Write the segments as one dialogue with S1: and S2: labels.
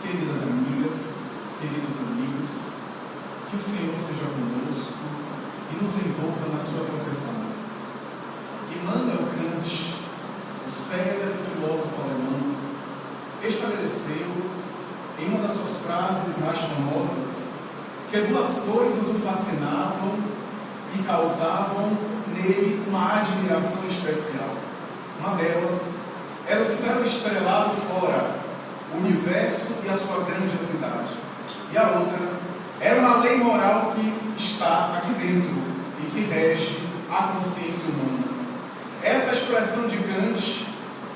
S1: Queridas amigas, queridos amigos, que o Senhor seja conosco e nos envolva na sua proteção. Immanuel Kant, o célebre filósofo alemão, estabeleceu em uma das suas frases mais famosas que duas coisas o fascinavam e causavam nele uma admiração especial. Uma delas era o céu estrelado fora, o universo e a sua grandiosidade. E a outra era uma lei moral que está aqui dentro e que rege a consciência humana. Essa expressão de Kant,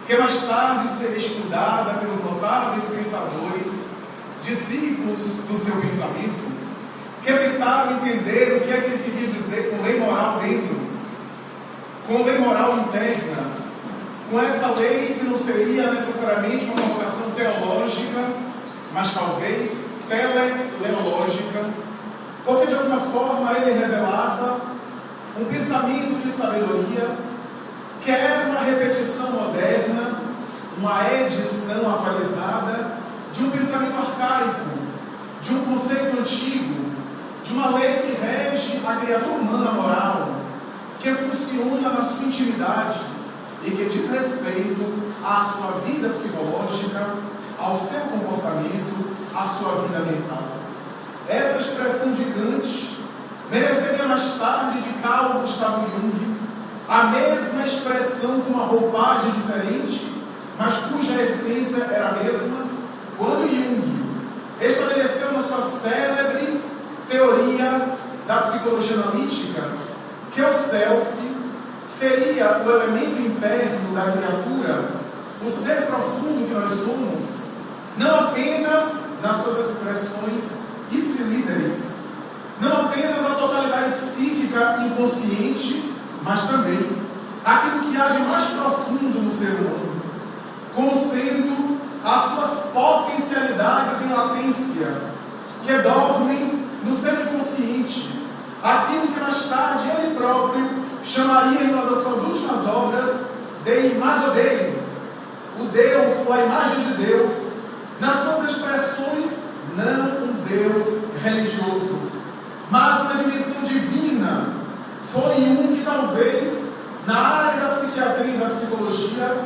S1: que mais tarde foi estudada pelos notáveis pensadores, discípulos do seu pensamento, que tentaram entender o que é que ele queria dizer com lei moral dentro, com lei moral interna, com essa lei que não seria necessariamente uma colocação teológica, mas talvez teleológica, porque de alguma forma ele revelava um pensamento de sabedoria que era uma repetição moderna, uma edição atualizada de um pensamento arcaico, de um conceito antigo, de uma lei que rege a criatura humana moral, que funciona na sua intimidade e que diz respeito à sua vida psicológica, ao seu comportamento, à sua vida mental. Essa expressão de Kant mereceria mais tarde de Carl Gustav Jung a mesma expressão com uma roupagem diferente, mas cuja essência era a mesma, quando Jung estabeleceu na sua célebre teoria da psicologia analítica que o self seria o elemento interno da criatura, o ser profundo que nós somos, não apenas nas suas expressões ipsilíteres, não apenas a totalidade psíquica inconsciente, mas também aquilo que há de mais profundo no ser humano, como sendo as suas potencialidades em latência, que dormem no ser inconsciente, aquilo que mais tarde ele próprio chamaria em uma das suas últimas obras de Imago Dei, o Deus ou a imagem de Deus, nas suas expressões, não um Deus religioso, mas uma dimensão divina. Foi Jung, talvez, na área da psiquiatria e da psicologia,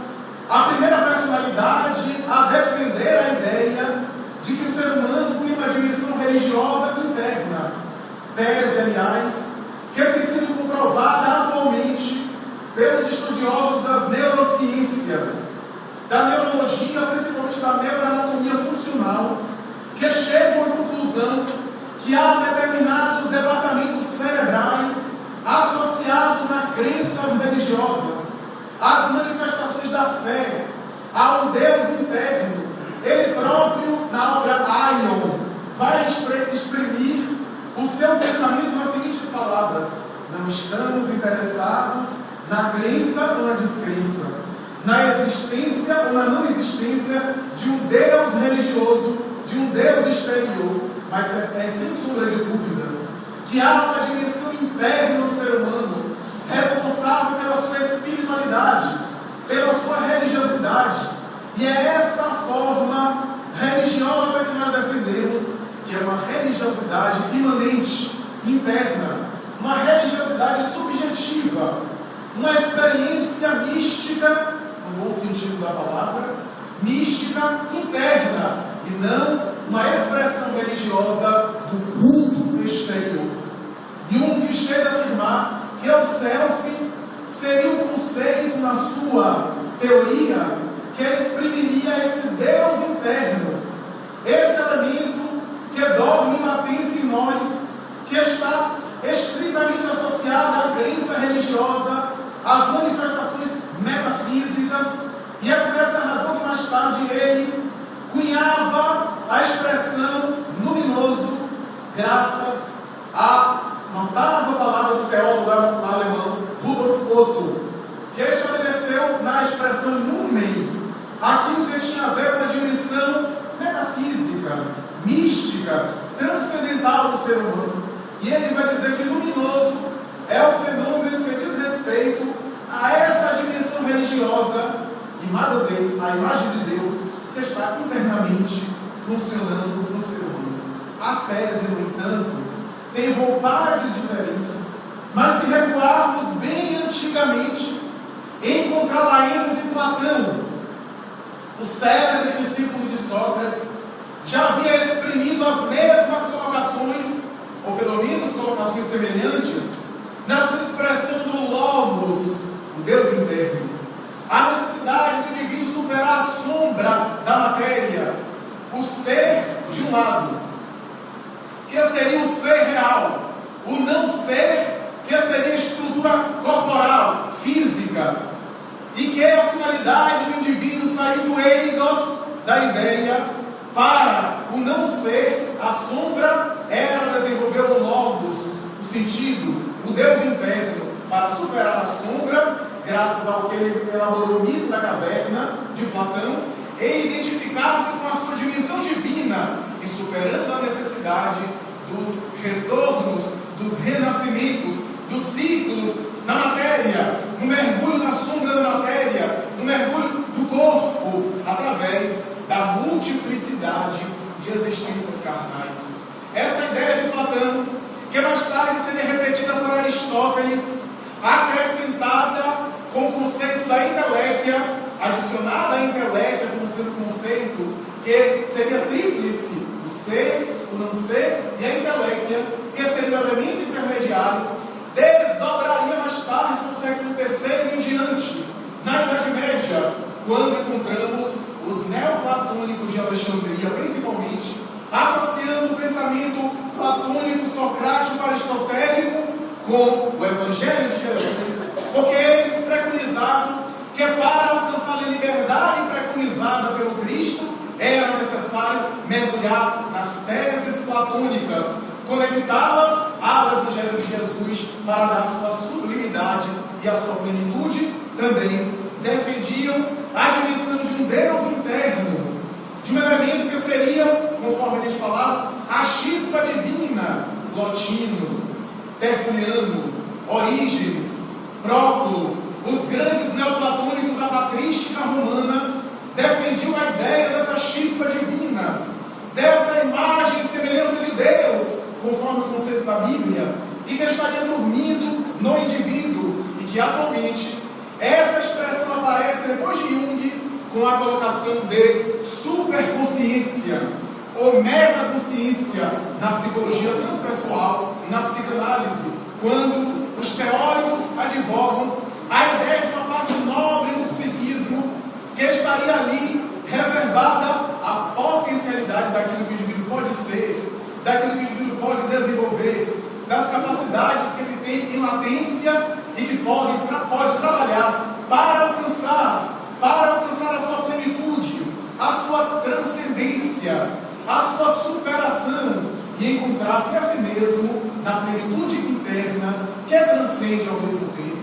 S1: a primeira personalidade a defender a ideia de que o ser humano tem uma dimensão religiosa interna. Tese, aliás, que tem sido comprovada atualmente pelos estudiosos das neurociências, da neurologia, principalmente da neuroanatomia funcional, que chegam à conclusão que há determinados departamentos cerebrais associados a crenças religiosas, às manifestações da fé, a um Deus interno. Ele próprio, na obra Aion, vai exprimir o seu pensamento nas seguintes palavras: não estamos interessados na crença ou na descrença, na existência ou na não existência de um Deus religioso, de um Deus exterior, mas é sem sombra de dúvidas que há uma dimensão interna do ser humano, responsável pela sua espiritualidade, pela sua religiosidade, e é essa forma religiosa que nós defendemos, que é uma religiosidade imanente, interna, uma religiosidade subjetiva, uma experiência mística, no bom sentido da palavra, mística interna, e não uma expressão religiosa do culto exterior. Jung chega a afirmar que o self seria um conceito na sua teoria que exprimiria esse Deus interno, esse elemento que dorme em latência em nós, que está estritamente associado à crença religiosa, às manifestações metafísicas, e é por essa razão que mais tarde ele cunhava a expressão luminoso, graças à notável palavra do teólogo alemão Rudolf Otto, que estabeleceu na expressão lumen aquilo que tinha a ver com a dimensão metafísica, mística, transcendental do ser humano. E ele vai dizer que luminoso é o fenômeno que diz respeito a essa dimensão religiosa, Imago Dei, a imagem de Deus, que está internamente funcionando no ser humano. A tese, no entanto, tem roupagens diferentes, mas se recuarmos bem antigamente, encontrá-la-emos em Platão. O célebre discípulo de Sócrates já havia exprimido as mesmas colocações, ou pelo menos colocações semelhantes, na sua expressão do Logos, o Deus interno. A necessidade do indivíduo superar a sombra da matéria, o ser de um lado, que seria o ser real, o não ser, que seria a estrutura corporal, física, e que é a finalidade do indivíduo sair do eidos, da ideia, para o não ser. A sombra era desenvolver o logos, o sentido, o Deus interno, para superar a sombra, graças ao que ele elaborou o mito da caverna de Platão, e identificar-se com a sua dimensão divina, e superando a necessidade dos retornos, dos renascimentos, dos ciclos na matéria, no mergulho na sombra da matéria, no mergulho do corpo, através da multiplicidade de existências carnais. Essa ideia de Platão, que mais tarde seria repetida por Aristóteles, acrescentada com o conceito da inteléquia, adicionada à inteléquia como sendo conceito que seria tríplice, o ser, o não ser e a inteléquia, que seria o elemento intermediário, desdobraria mais tarde no século III em diante, na Idade Média, quando encontramos os neoplatônicos de Alexandria, principalmente, associando o pensamento platônico, socrático, aristotélico com o Evangelho de Jesus, porque eles preconizavam que para alcançar a liberdade preconizada pelo Cristo, era necessário mergulhar nas teses platônicas, conectá-las ao Evangelho de Jesus para dar a sua sublimidade e a sua plenitude. Também defendiam a dimensão de um Deus interno, de um elemento que seria, conforme eles falavam, a chispa divina. Plotino, Tertuliano, Orígenes, Próculo, os grandes neoplatônicos da patrística romana defendiam a ideia dessa chispa divina, dessa imagem e semelhança de Deus, conforme o conceito da Bíblia, e que estaria dormindo no indivíduo, e que atualmente essa expressão aparece depois de Jung com a colocação de superconsciência ou metaconsciência na psicologia transpessoal e na psicanálise, quando os teóricos advogam a ideia de uma parte nobre do psiquismo que estaria ali reservada à potencialidade daquilo que o indivíduo pode ser, daquilo que o indivíduo pode desenvolver, das capacidades que ele tem em latência e que pode trabalhar para alcançar a sua plenitude, a sua transcendência, a sua superação e encontrar-se a si mesmo na plenitude interna que transcende ao mesmo tempo.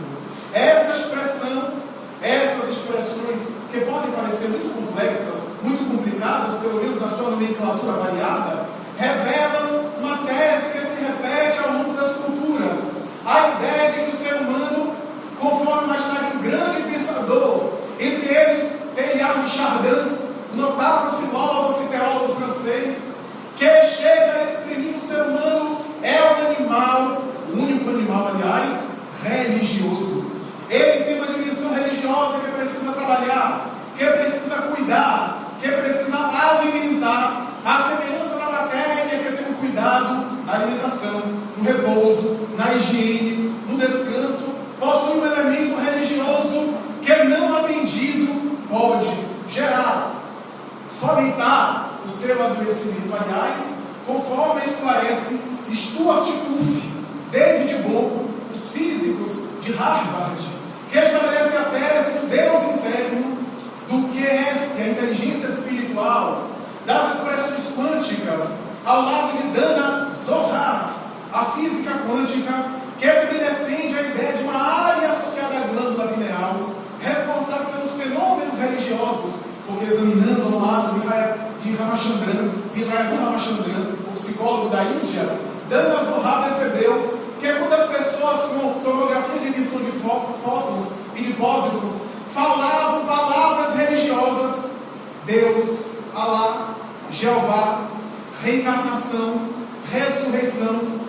S1: Essa expressão, essas expressões que podem parecer muito complexas, muito complicadas, pelo menos na sua nomenclatura variada, revelam uma tese que se repete ao longo das culturas. A ideia de que o ser humano, conforme mais tarde um grande pensador, entre eles Teilhard de Chardin, notável filósofo e teólogo francês, que chega a exprimir que o ser humano é um animal, o único animal, aliás, religioso. Ele tem uma dimensão religiosa que precisa trabalhar, que precisa cuidar, que precisa alimentar, a semelhança da matéria que tem um cuidado na alimentação, no repouso, na higiene, no descanso, possui um elemento religioso que não atendido pode gerar, fomentar o seu adoecimento. Aliás, conforme esclarece Stuart Kuff, David Bohm, os físicos de Harvard, que estabelece a tese do Deus interno, do QS, a inteligência espiritual, das expressões quânticas, ao lado de Dana Zohar, a física quântica, que também defende a ideia de uma área associada à glândula pineal, responsável pelos fenômenos religiosos, porque examinando ao lado de Ramachandran, Vilayabhu Ramachandran, o psicólogo da Índia, Dana Zohar percebeu que quando as pessoas com tomografia de emissão de fótons e de pósitrons falavam palavras religiosas, Deus, Alá, Jeová, reencarnação, ressurreição,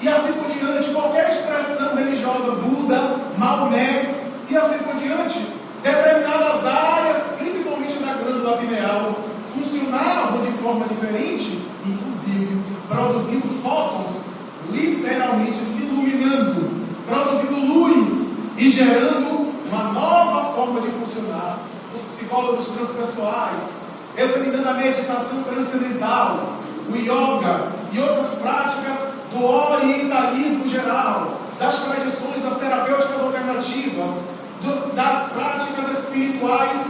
S1: e assim por diante. Qualquer expressão religiosa, Buda, Maomé, e assim por diante, determinadas áreas, principalmente da glândula pineal, funcionavam de forma diferente, inclusive produzindo fótons, literalmente se iluminando, produzindo luz e gerando uma nova forma de funcionar. Os psicólogos transpessoais, examinando a meditação transcendental, o yoga e outras práticas do orientalismo geral, das tradições das terapêuticas alternativas, das práticas espirituais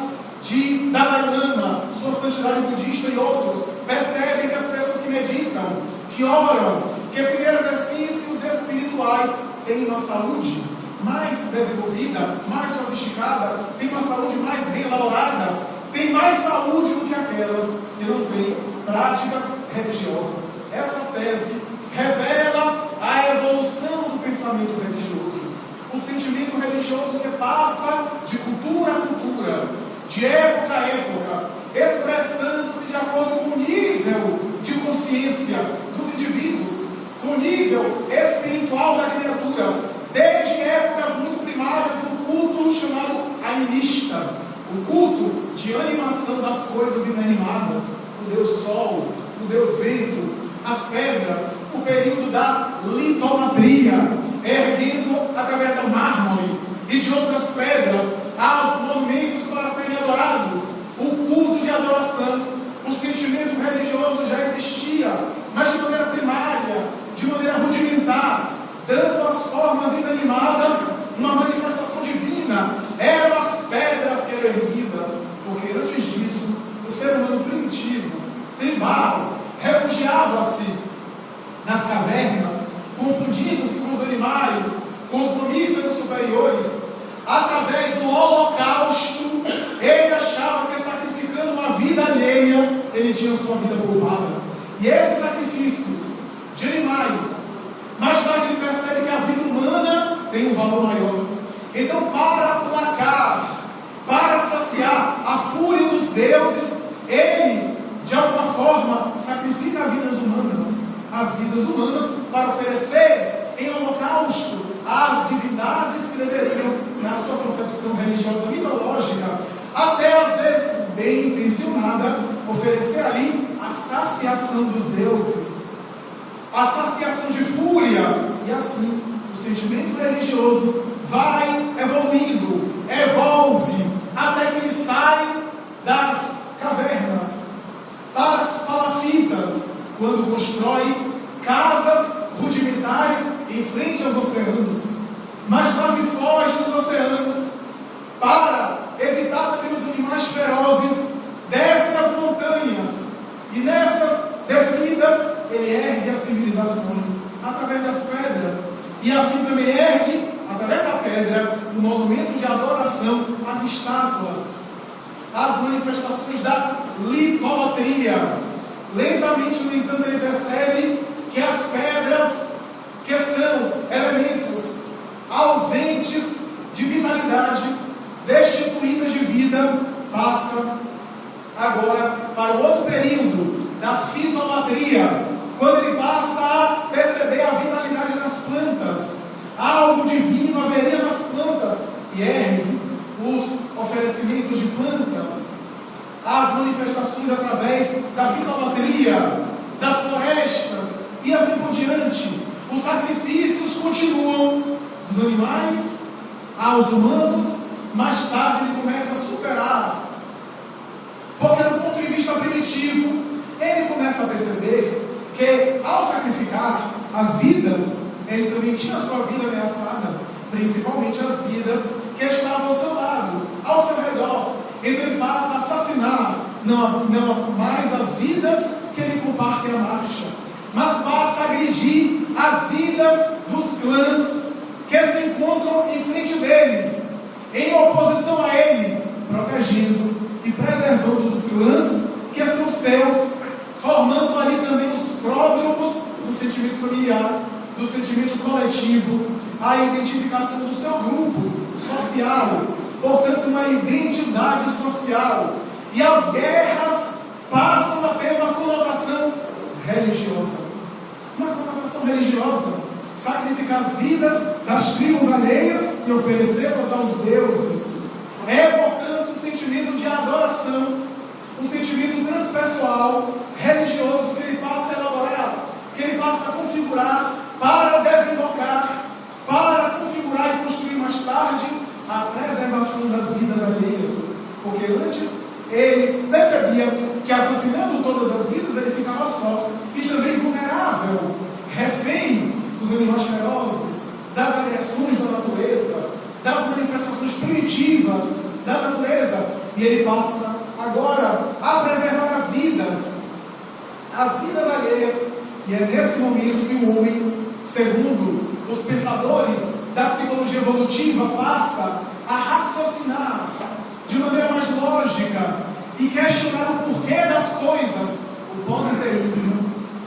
S1: de Dalai Lama, Sua Santidade Budista e outros, percebem que as pessoas que meditam, que oram, que têm exercícios espirituais, têm uma saúde mais desenvolvida, mais sofisticada, têm uma saúde mais bem elaborada, têm mais saúde do que aquelas que não têm práticas religiosas. Essa tese revela a evolução do pensamento religioso, o sentimento religioso que passa de cultura a cultura, de época a época, expressando-se de acordo com o nível de consciência dos indivíduos, com o nível espiritual da criatura, desde épocas muito primárias do culto chamado animista, o culto de animação das coisas inanimadas, o Deus Sol, o Deus Vento, as pedras, o período da litolatria, erguendo através do mármore e de outras pedras aos monumentos para serem adorados, o culto de adoração. O sentimento religioso já existia, mas de maneira primária, de maneira rudimentar, dando às formas inanimadas uma manifestação divina. Eram as pedras que eram erguidas, porque antes disso, o ser humano primitivo, tribal, refugiava-se nas cavernas, confundindo-se com os animais, com os mamíferos superiores. Através do holocausto, ele achava que sacrificando uma vida alheia, ele tinha sua vida poupada. E esses sacrifícios de animais, mais tarde ele percebe que a vida humana tem um valor maior. Então, para aplacar, para saciar a fúria dos deuses, ele, de alguma forma, sacrifica as vidas humanas, para oferecer em holocausto às divindades que deveriam, na sua concepção religiosa mitológica, até às vezes bem intencionada, oferecer ali a saciação dos deuses, a saciação de fúria. E assim o sentimento religioso vai evoluindo, evolve, até que ele sai das cavernas para as palafitas, quando constrói casas rudimentares em frente aos oceanos. Mais tarde foge dos oceanos para evitar também os animais ferozes, desce as montanhas, e nessas descidas ele ergue as civilizações através das pedras, e assim também ergue através da pedra o monumento de adoração, as estátuas, as manifestações da litolatria. Lentamente, no entanto, ele percebe que as pedras, que são elementos ausentes de vitalidade, destituídas de vida, passa agora para o outro período da fitolatria, quando ele passa a perceber a vitalidade nas plantas. Algo divino haveria nas plantas, e ergue os oferecimentos de plantas, as manifestações através da fitolatria, das florestas, e assim por diante. Os sacrifícios continuam dos animais aos humanos. Mais tarde ele começa a superar, porque do ponto de vista primitivo, ele começa a perceber que ao sacrificar as vidas, ele também tinha a sua vida ameaçada, principalmente as vidas que estavam ao seu lado, ao seu redor. Então ele passa a assassinar, não mais as vidas que ele comparte a marcha, mas passa a agredir as vidas dos clãs que se encontram em frente dele, em oposição a ele, protegendo e preservando os clãs que são seus, formando ali também os pródromos do sentimento familiar, do sentimento coletivo, a identificação do seu grupo social, portanto uma identidade social. E as guerras passam a ter uma sacrificar as vidas das tribos alheias e oferecê-las aos deuses. É, portanto, um sentimento de adoração, um sentimento transpessoal, religioso, que ele passa a elaborar, que ele passa a configurar para desembocar, para configurar e construir mais tarde a preservação das vidas alheias. Porque antes ele percebia que assassinando todas as vidas ele ficava só e também vulnerável, refém dos animais ferozes, das agressões da natureza, das manifestações primitivas da natureza. E ele passa agora a preservar as vidas alheias. E é nesse momento que o homem, segundo os pensadores da psicologia evolutiva, passa a raciocinar de maneira mais lógica e questionar o porquê das coisas, o politeísmo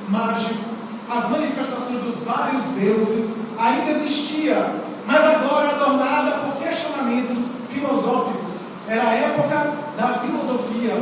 S1: mágico, as manifestações dos vários deuses ainda existia, mas agora adornada por questionamentos filosóficos. Era a época da filosofia,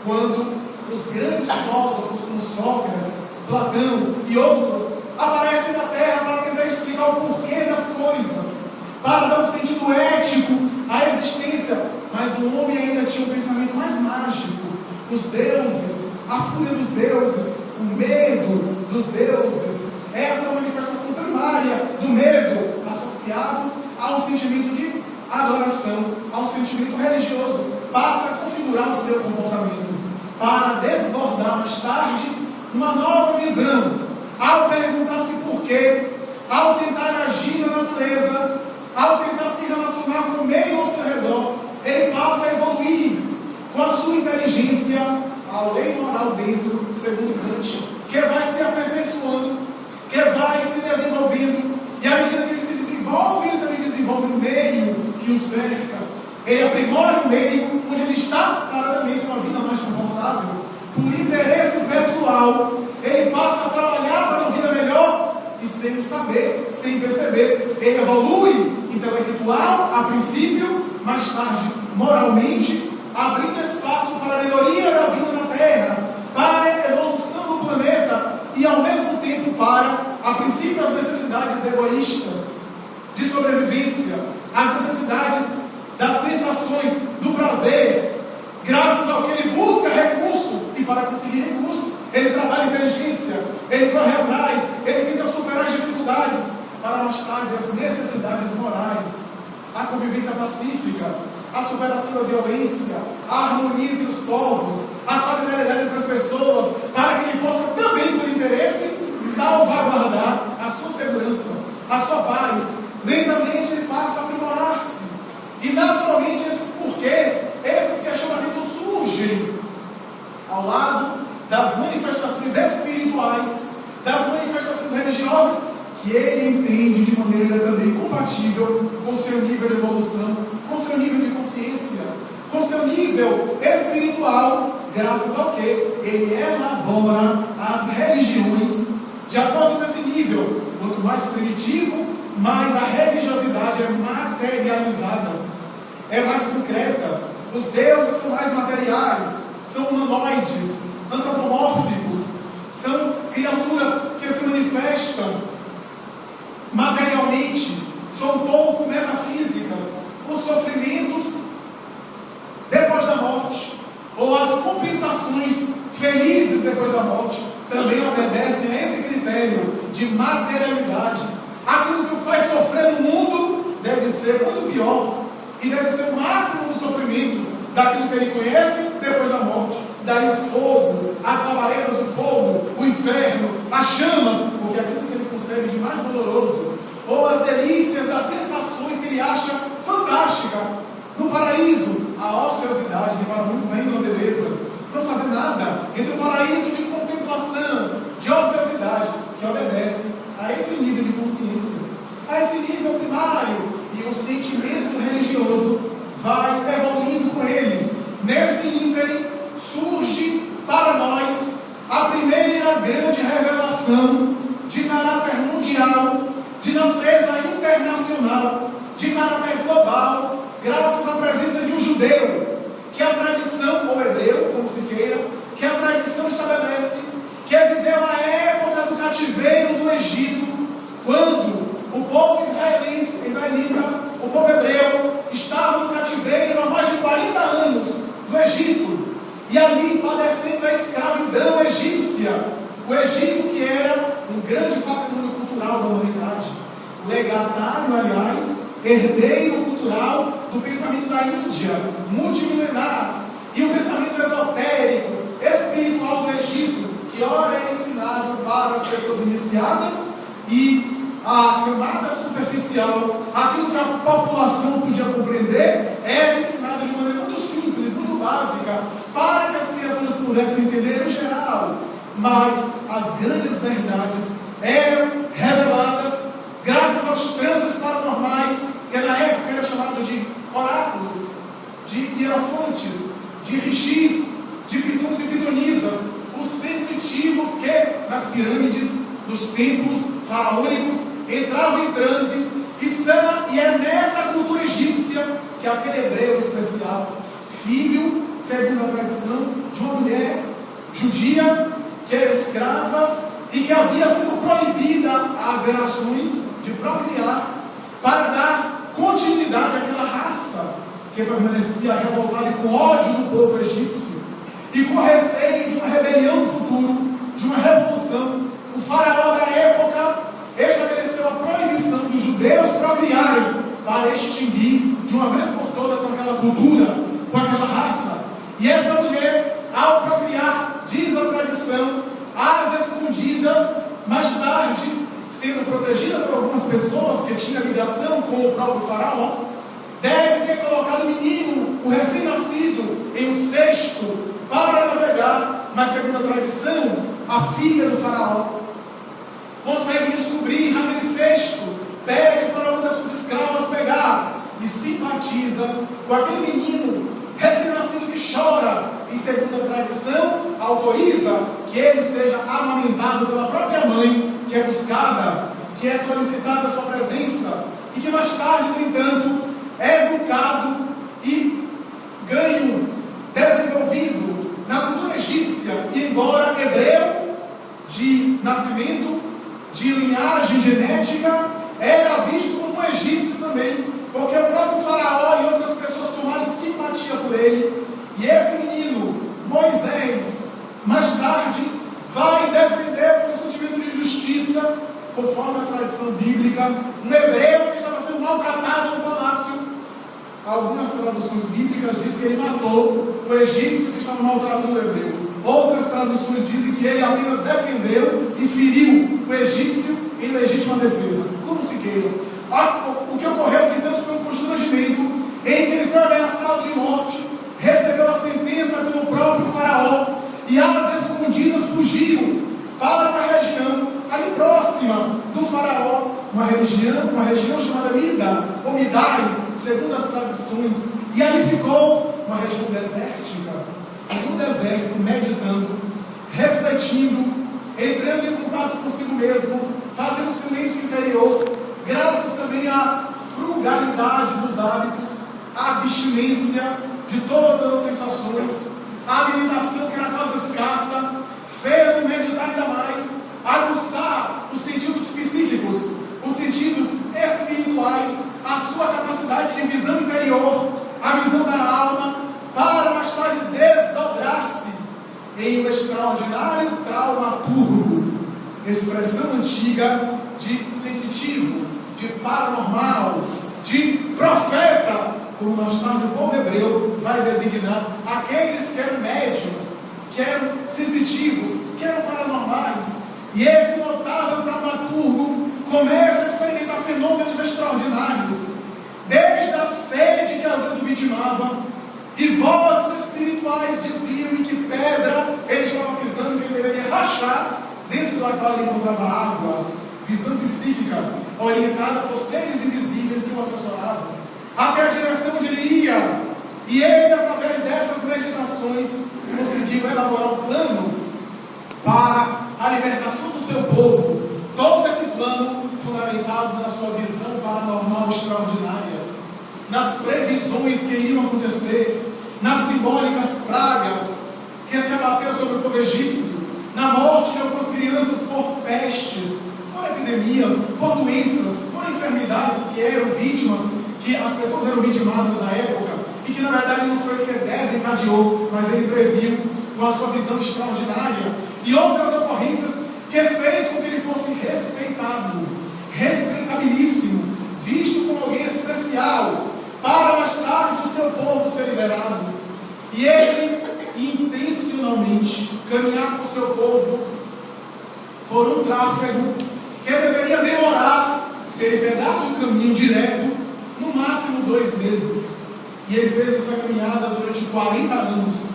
S1: quando os grandes filósofos como Sócrates, Platão e outros aparecem na Terra para tentar explicar o porquê das coisas, para dar um sentido ético à existência. Mas o homem ainda tinha um pensamento mais mágico. Os deuses, a fúria dos deuses, o medo dos deuses, essa manifestação primária do medo, associado ao sentimento de adoração, ao sentimento religioso, passa a configurar o seu comportamento, para desbordar mais tarde uma nova visão, ao perguntar-se por quê, ao tentar agir na natureza, ao tentar se relacionar com o meio ao seu redor. Ele passa a evoluir com a sua inteligência, a lei moral dentro, segundo Kant, que vai se aperfeiçoando, que vai se desenvolvendo, e à medida que ele se desenvolve, ele também desenvolve o meio que o cerca. Ele aprimora o meio onde ele está, para também ter uma vida mais confortável. Por interesse pessoal, ele passa a trabalhar para uma vida melhor, e sem o saber, sem perceber, ele evolui intelectual a princípio, mais tarde moralmente, abrindo espaço para a melhoria da vida na Terra, para a evolução do planeta e ao mesmo tempo para, a princípio, as necessidades egoístas de sobrevivência, as necessidades das sensações do prazer, graças ao que ele busca recursos, e para conseguir recursos ele trabalha inteligência, ele corre atrás, ele tenta superar as dificuldades, para mais tarde as necessidades morais, a convivência pacífica, a superação da violência, a harmonia entre os povos, a solidariedade entre as pessoas, para que ele possa também, por interesse, salvaguardar a sua segurança, a sua paz. Lentamente ele passa a aprimorar-se, e naturalmente esses porquês, esses questionamentos surgem ao lado das manifestações espirituais, das manifestações religiosas, que ele entende de maneira também compatível com o seu nível de evolução, com o seu nível de consciência, com o seu nível espiritual, graças ao que ele elabora as religiões de acordo com esse nível. Quanto mais primitivo, mais a religiosidade é materializada, é mais concreta. Os deuses são mais materiais, são humanoides, antropomórficos, são criaturas que se manifestam materialmente, são um pouco metafísicas. Os sofrimentos depois da morte, ou as compensações felizes depois da morte, também obedecem a esse critério de materialidade. Aquilo que o faz sofrer no mundo deve ser muito pior, e deve ser o máximo do sofrimento daquilo que ele conhece depois da morte. Daí o fogo, as labaredas do fogo, o inferno, as chamas, porque aquilo que ele concebe de mais doloroso, ou as delícias das sensações que ele acha fantástica. No paraíso, a ociosidade, que para muitos ainda é uma beleza, não fazer nada, entre o paraíso de contemplação, de ociosidade, que obedece a esse nível de consciência, a esse nível primário, e o sentimento religioso vai evoluindo com ele. Nesse ínterim surge para nós a primeira grande revelação de caráter mundial, de natureza internacional, de caráter global, graças à presença de um judeu, que a tradição, ou hebreu, como se queira, que a tradição estabelece, que viveu a época do cativeiro do Egito, quando legatário, aliás, herdeiro cultural do pensamento da Índia, multimilenar, e o pensamento esotérico, espiritual do Egito, que ora é ensinado para as pessoas iniciadas, e a camada superficial, aquilo que a população podia compreender, era ensinado de maneira muito simples, muito básica, para que as criaturas pudessem entender o geral. Mas as grandes verdades eram reveladas graças aos transes paranormais, que na época era chamado de oráculos, de hierofantes, de rishis, de pituns e pitonisas, os sensitivos que nas pirâmides dos templos faraônicos entravam em transe, e é nessa cultura egípcia que aquele hebreu especial, filho, segundo a tradição, de uma mulher judia que era escrava e que havia sido proibida às gerações de procriar para dar continuidade àquela raça que permanecia revoltada e com ódio do povo egípcio e com receio de uma rebelião no futuro, de uma revolução. O faraó da época estabeleceu a proibição dos judeus procriarem para extinguir de uma vez por todas com aquela cultura, com aquela raça. E essa mulher, ao procriar, diz a tradição, às escondidas, mais tarde, sendo protegida por algumas pessoas que tinham ligação com o próprio faraó, deve ter colocado o menino, o recém-nascido, em um cesto para navegar, mas segundo a tradição, a filha do faraó consegue descobrir aquele cesto, pede para uma das suas escravas pegar e simpatiza com aquele menino recém-nascido que chora e segundo a tradição autoriza que ele seja amamentado pela própria mãe, que é buscada, que é solicitada a sua presença e que mais tarde, no entanto, é educado e ganho, desenvolvido na cultura egípcia, e embora hebreu de nascimento, de linhagem genética, era visto como um egípcio também, porque o próprio faraó e outras pessoas tomaram simpatia por ele, e esse menino, Moisés, mais tarde, vai defender por um sentimento de justiça, conforme a tradição bíblica, um hebreu que estava sendo maltratado no palácio. Algumas traduções bíblicas dizem que ele matou o egípcio que estava maltratando o hebreu. Outras traduções dizem que ele apenas defendeu e feriu o egípcio em legítima defesa. Como se queira. O que ocorreu, portanto, foi um constrangimento em que ele foi ameaçado de morte, recebeu a sentença pelo próprio faraó e às escondidas fugiu para uma região ali próxima do faraó, uma região chamada Mida, ou Midai, segundo as tradições, e ali ficou uma região desértica, no deserto, meditando, refletindo, entrando em contato consigo mesmo, fazendo silêncio interior, graças também à frugalidade dos hábitos, à abstinência de todas as sensações, à alimentação que era quase escassa, fez meditar ainda mais, aguçar os sentidos psíquicos, os sentidos espirituais, a sua capacidade de visão interior, a visão da alma, para mais tarde desdobrar-se em um extraordinário traumaturgo, expressão antiga de sensitivo, de paranormal, de profeta, como mais tarde o povo hebreu vai designar aqueles que eram médiuns, que eram sensitivos, que eram paranormais. E esse notável dramaturgo começa a experimentar fenômenos extraordinários, desde a sede que às vezes o vitimava, e vozes espirituais diziam em que pedra ele estava pisando, que ele deveria rachar, dentro da qual ele encontrava água. Visão psíquica orientada por seres invisíveis que o assessoravam até a direção onde ele ia, e ele, através dessas meditações, conseguiu elaborar um plano para a libertação do seu povo. Todo esse plano fundamentado na sua visão paranormal extraordinária, nas previsões que iriam acontecer, nas simbólicas pragas que se abateu sobre o povo egípcio, na morte de algumas crianças por pestes, por epidemias, por doenças, por enfermidades que eram vítimas, que as pessoas eram vitimadas na época, e que na verdade não foi o que desencadeou, mas ele previu com a sua visão extraordinária, e outras ocorrências que fez com que ele fosse respeitado, respeitabilíssimo, liderado, e ele intencionalmente caminhar com o seu povo por um tráfego que deveria demorar, se ele pegasse um caminho direto, no máximo 2 meses. E ele fez essa caminhada durante 40 anos,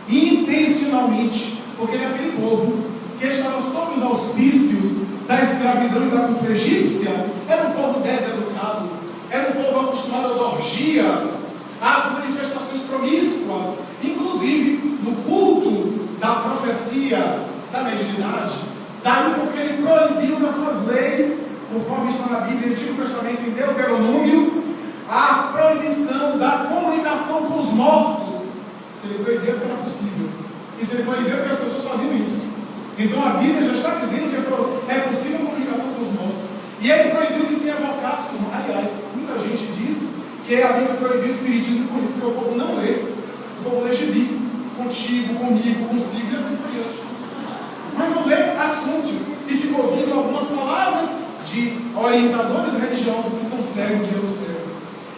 S1: intencionalmente, porque aquele povo que estava sob os auspícios da escravidão e da cultura egípcia era um povo deseducado, era um povo acostumado às orgias, às manifestações promíscuas, inclusive no culto da profecia da mediunidade. Daí porque ele proibiu nas suas leis, conforme está na Bíblia, no Antigo Testamento, em Deuteronômio, a proibição da comunicação com os mortos. Se ele proibiu, era possível. E se ele proibiu, porque as pessoas faziam isso. Então a Bíblia já está dizendo que é possível a comunicação com os mortos. E ele proibiu que se evocasse os mortos. Aliás, muita gente diz que a Bíblia proibiu o espiritismo com isso, porque o povo não lê. O povo lê gibi, contigo, comigo, consigo, e assim por diante. Mas não lê as fontes. E ficou ouvindo algumas palavras de orientadores religiosos que são cegos que os céus.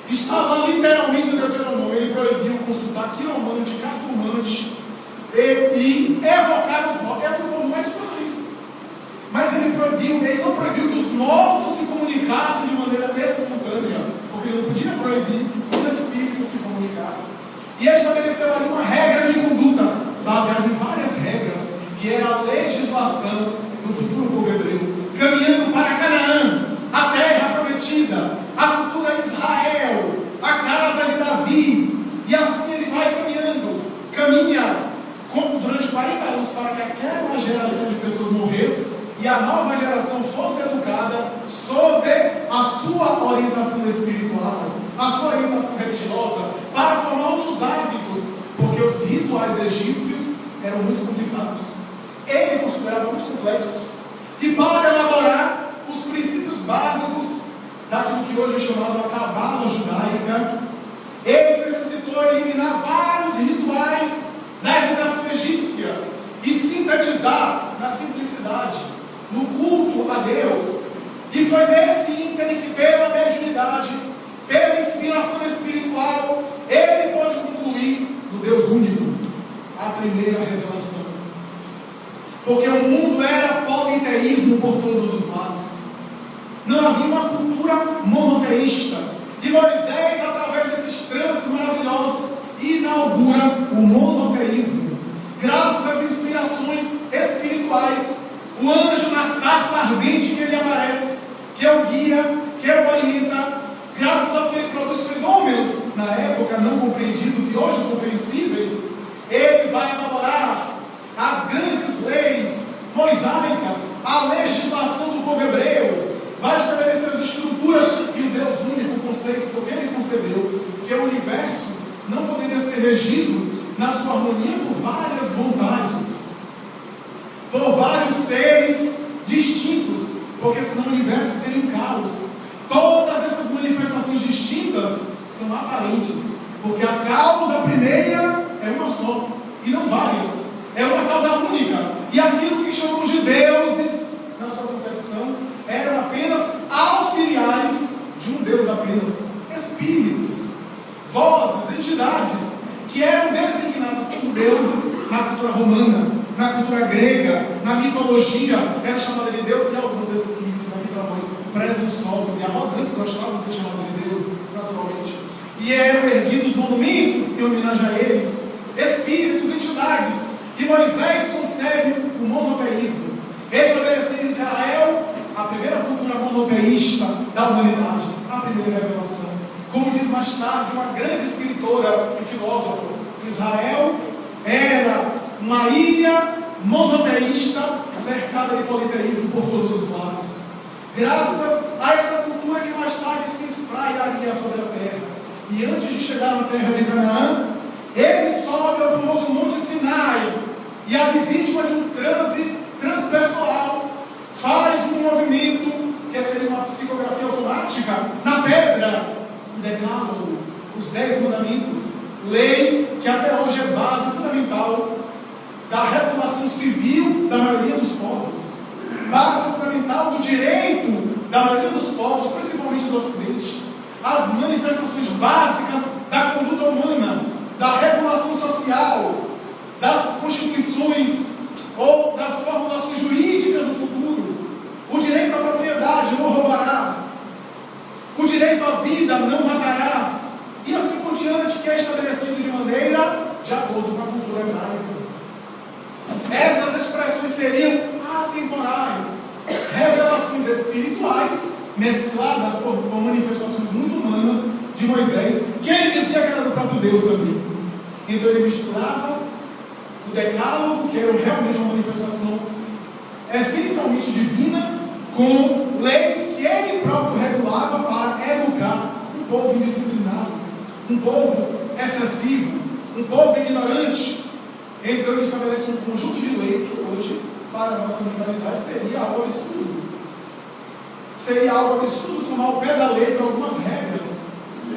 S1: Está lá literalmente no Deuteronômio. Ele proibiu consultar quiromante, cartomante e evocar os mortos. É o que o povo mais faz. Mas ele não proibiu que os mortos se comunicassem de maneira espontânea, porque ele não podia proibir os espíritos se comunicarem. E ele estabeleceu ali uma regra de conduta, baseada em várias regras, que era a legislação do futuro povo hebreu, caminhando para Canaã, a terra prometida, a futura Israel, a casa de Davi. E assim ele vai caminha durante 40 anos para que aquela geração de pessoas morresse e a nova geração fosse educada sob a sua orientação espiritual, a sua orientação religiosa, para formar outros hábitos, porque os rituais egípcios eram muito complicados, ele considerava muito complexos, e para elaborar os princípios básicos daquilo que hoje é chamado a cabala judaica, ele necessitou eliminar vários rituais da educação egípcia e sintetizar na simplicidade, no culto a Deus. E foi nesse ínterim que, pela mediunidade, pela inspiração espiritual, ele pôde concluir no Deus único a primeira revelação. Porque o mundo era politeísmo por todos os lados. Não havia uma cultura monoteísta. E Moisés, através desses trânsitos maravilhosos, inaugura o monoteísmo. Graças às inspirações espirituais, o anjo na sarça ardente que ele aparece, que é o guia, que é o orienta, graças ao que ele produz fenômenos, na época não compreendidos e hoje compreensíveis, ele vai elaborar as grandes leis mosaicas, a legislação do povo hebreu, vai estabelecer as estruturas e o Deus único, o conceito, porque ele concebeu que o universo não poderia ser regido na sua harmonia por várias vontades, por vários seres distintos, porque senão o universo seria um caos. Todas essas manifestações distintas são aparentes, porque a causa primeira é uma só, e não várias, é uma causa única. E aquilo que chamamos de deuses, na sua concepção, eram apenas auxiliares de um Deus apenas, espíritos, vozes, entidades, que eram designadas como deuses na cultura romana, na cultura grega, na mitologia, era chamada de Deus, e alguns espíritos aqui para nós, presunçosos e arrogantes, gostavam de ser chamados de deuses, naturalmente, e eram erguidos monumentos em homenagem a eles, espíritos, entidades. E Moisés concebe o monoteísmo, estabelecendo em Israel a primeira cultura monoteísta da humanidade, a primeira revelação. Como diz mais tarde uma grande escritora e filósofa, Israel era uma ilha monoteísta cercada de politeísmo por todos os lados. Graças a essa cultura que mais tarde se espraiaria sobre a terra. E antes de chegar na terra de Canaã, ele sobe ao famoso Monte Sinai e ali, vítima de um transe transpessoal, faz um movimento que seria uma psicografia automática na pedra, o decálogo, os 10 mandamentos, lei que até hoje é base fundamental da regulação civil da maioria dos povos, base fundamental do direito da maioria dos povos, principalmente do Ocidente, as manifestações básicas da conduta humana, da regulação social, das constituições ou das formulações jurídicas do futuro. O direito à propriedade, não roubará. O direito à vida, não matarás. E assim por diante, que é estabelecido de maneira de acordo com a cultura hebraica. Essas expressões seriam atemporais, revelações espirituais, mescladas com manifestações muito humanas de Moisés, que ele dizia que era do próprio Deus também. Então ele misturava o decálogo, que era realmente uma manifestação essencialmente divina, com leis que ele próprio regulava para educar um povo indisciplinado, um povo excessivo, um povo ignorante. Então ele estabelece um conjunto de leis que hoje, para a nossa mentalidade, seria algo absurdo. Seria algo absurdo tomar ao pé da letra algumas regras,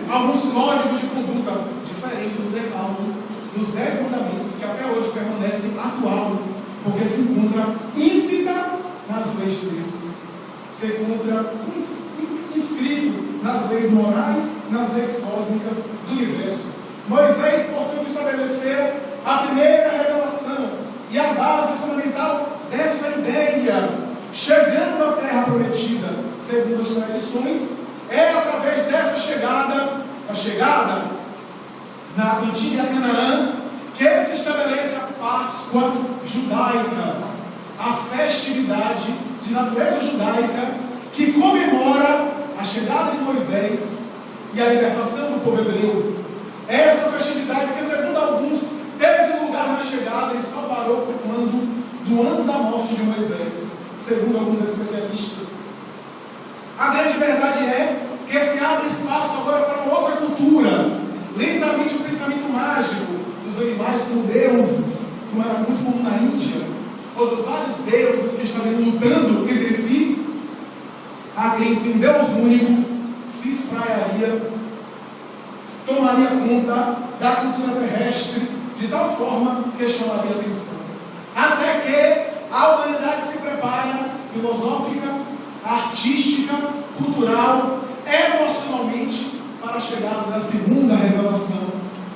S1: alguns códigos de conduta diferentes do decálogo, dos 10 mandamentos, que até hoje permanecem atual, porque se encontra íncita nas leis de Deus, se encontra inscrito nas leis morais, nas leis cósmicas do universo. Moisés, portanto, estabeleceu a primeira revelação e a base fundamental dessa ideia, chegando à terra prometida, segundo as tradições, é através dessa chegada, a chegada na antiga Canaã, que se estabelece a Páscoa judaica, a festividade de natureza judaica que comemora a chegada de Moisés e a libertação do povo hebreu. Essa festividade que, segundo alguns, teve lugar na chegada e só parou quando do ano da morte de Moisés, segundo alguns especialistas. A grande verdade é que se abre espaço agora para uma outra cultura. Lentamente o pensamento mágico dos animais como deuses, como era muito comum na Índia, ou dos vários deuses que estavam lutando entre si, a crença em Deus único se espraiaria, tomaria conta da cultura terrestre de tal forma que chamaria atenção. Até que a humanidade se prepara filosófica, artística, cultural, emocionalmente para a chegada da segunda revelação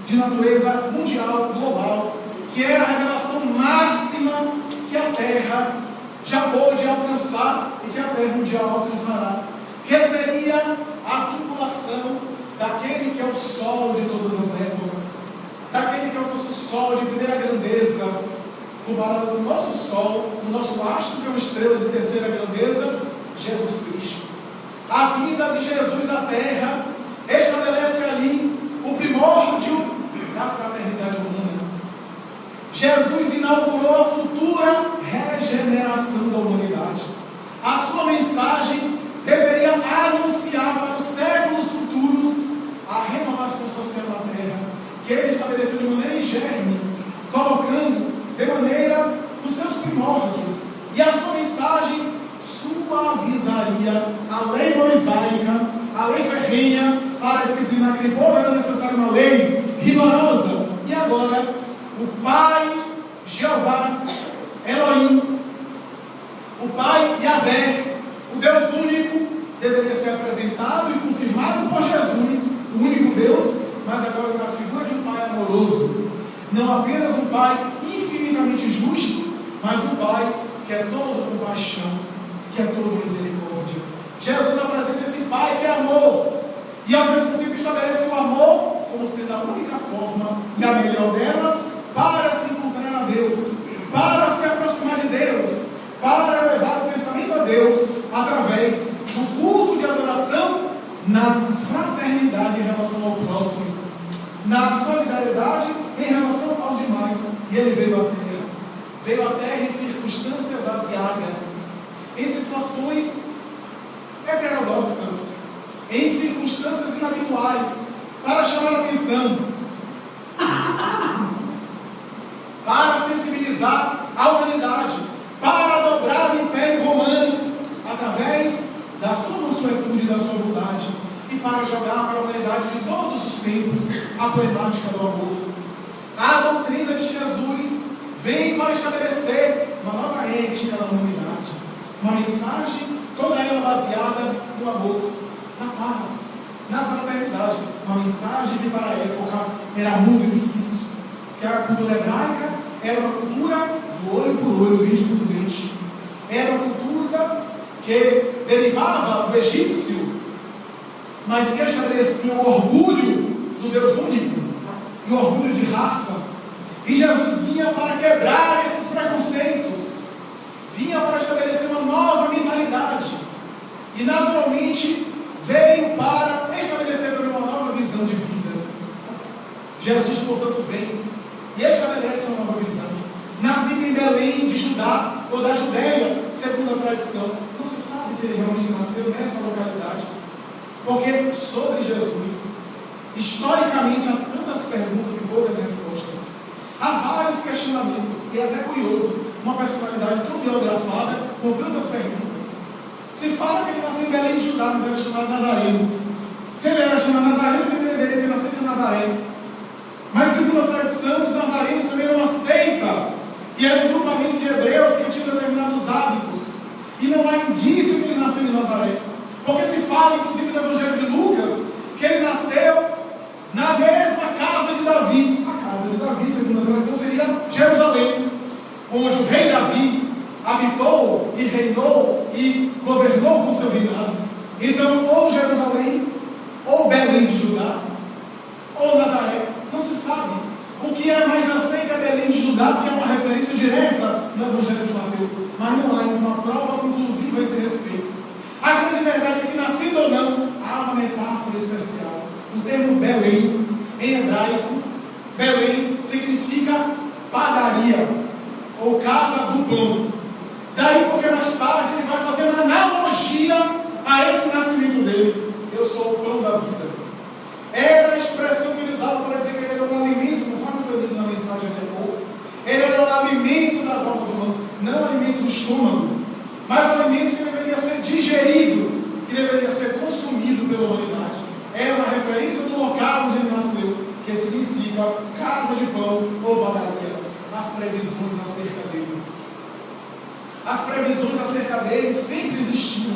S1: de natureza mundial, global, que é a revelação máxima que a Terra já pôde alcançar e que a Terra um dia alcançará, que seria a vinculação daquele que é o sol de todas as épocas, daquele que é o nosso sol de primeira grandeza, comparado com o nosso sol, o nosso astro que é uma estrela de terceira grandeza, Jesus Cristo. A vida de Jesus à Terra estabelece ali o primórdio da fraternidade humana. Jesus inaugurou a futura regeneração da humanidade. A sua mensagem deveria anunciar para os séculos futuros a renovação social na Terra, que ele estabeleceu de maneira ingênua, colocando de maneira os seus primórdios, e a sua mensagem suavizaria a lei mosaica, a lei ferrenha, para disciplinar aquele povo era necessário uma lei rigorosa. E agora o Pai Jeová Elohim, o Pai Yahvé, o Deus único, deveria ser apresentado e confirmado por Jesus, o único Deus, mas agora na figura de um Pai amoroso, não apenas um Pai infinitamente justo, mas um Pai que é todo compaixão, que é todo misericórdia. Jesus apresenta esse Pai que é amor, e ao mesmo tempo estabelece o amor como sendo a única forma e a melhor delas para se encontrar a Deus, para se aproximar de Deus, para levar o pensamento a Deus através do culto de adoração na fraternidade em relação ao próximo, na solidariedade em relação aos demais. E ele veio à terra em circunstâncias aziagas, em situações heterodoxas, em circunstâncias inhabituais, para chamar a atenção, para sensibilizar a humanidade, para dobrar o Império Romano através da sua mansuetude e da sua bondade, e para jogar para a humanidade de todos os tempos a poemática do amor. A doutrina de Jesus vem para estabelecer uma nova ética na humanidade, uma mensagem toda ela baseada no amor, na paz, na fraternidade. Uma mensagem que para a época era muito difícil, porque a cultura hebraica era uma cultura do olho por olho, dente por dente. Era uma cultura que derivava do egípcio, mas que estabelecia o orgulho do Deus único e o orgulho de raça. E Jesus vinha para quebrar esses preconceitos, vinha para estabelecer uma nova mentalidade e naturalmente veio para estabelecer também uma nova visão de vida. Jesus, portanto, vem e estabelece uma nova visão. Nascido em Belém de Judá ou da Judéia, segundo a tradição, não se sabe se ele realmente nasceu nessa localidade, porque sobre Jesus, historicamente, há tantas perguntas e poucas respostas. Há vários questionamentos, e é até curioso, uma personalidade tão biografada com tantas perguntas. Se fala que ele nasceu em Belém de Judá, mas era chamado Nazareno. Se ele era chamado Nazareno, ele deveria ter nascido em Nazaré. Mas segundo a tradição, os nazarenos também eram uma seita, e era um grupamento de hebreus que tinham determinados hábitos. E não há indício que ele nasceu em Nazaré. Porque se fala, inclusive, no Evangelho de Lucas, que ele nasceu na mesma casa de Davi. A casa de Davi, segundo a tradição, seria Jerusalém, onde o rei Davi habitou e reinou e governou com seu reinado. Então, ou Jerusalém, ou Belém de Judá, ou Nazaré, não se sabe. O que é mais aceito é Belém de Judá, porque é uma referência direta no Evangelho de Mateus, mas não há uma prova conclusiva a esse respeito. A grande verdade é que, nascido ou não, há uma metáfora especial. O termo Belém, em hebraico, Belém significa padaria, ou casa do pão. Daí porque mais tarde ele vai fazer uma analogia a esse nascimento dele. Eu sou o pão da vida. Era a expressão que ele usava para dizer que ele era um alimento, conforme foi lido na mensagem até pouco. Ele era um alimento das almas humanas, não um alimento do estômago, mas um alimento que deveria ser digerido, que deveria ser consumido pela humanidade. Era uma referência do local onde ele nasceu, que significa casa de pão ou padaria. As previsões acerca dele. As previsões acerca dele sempre existiam.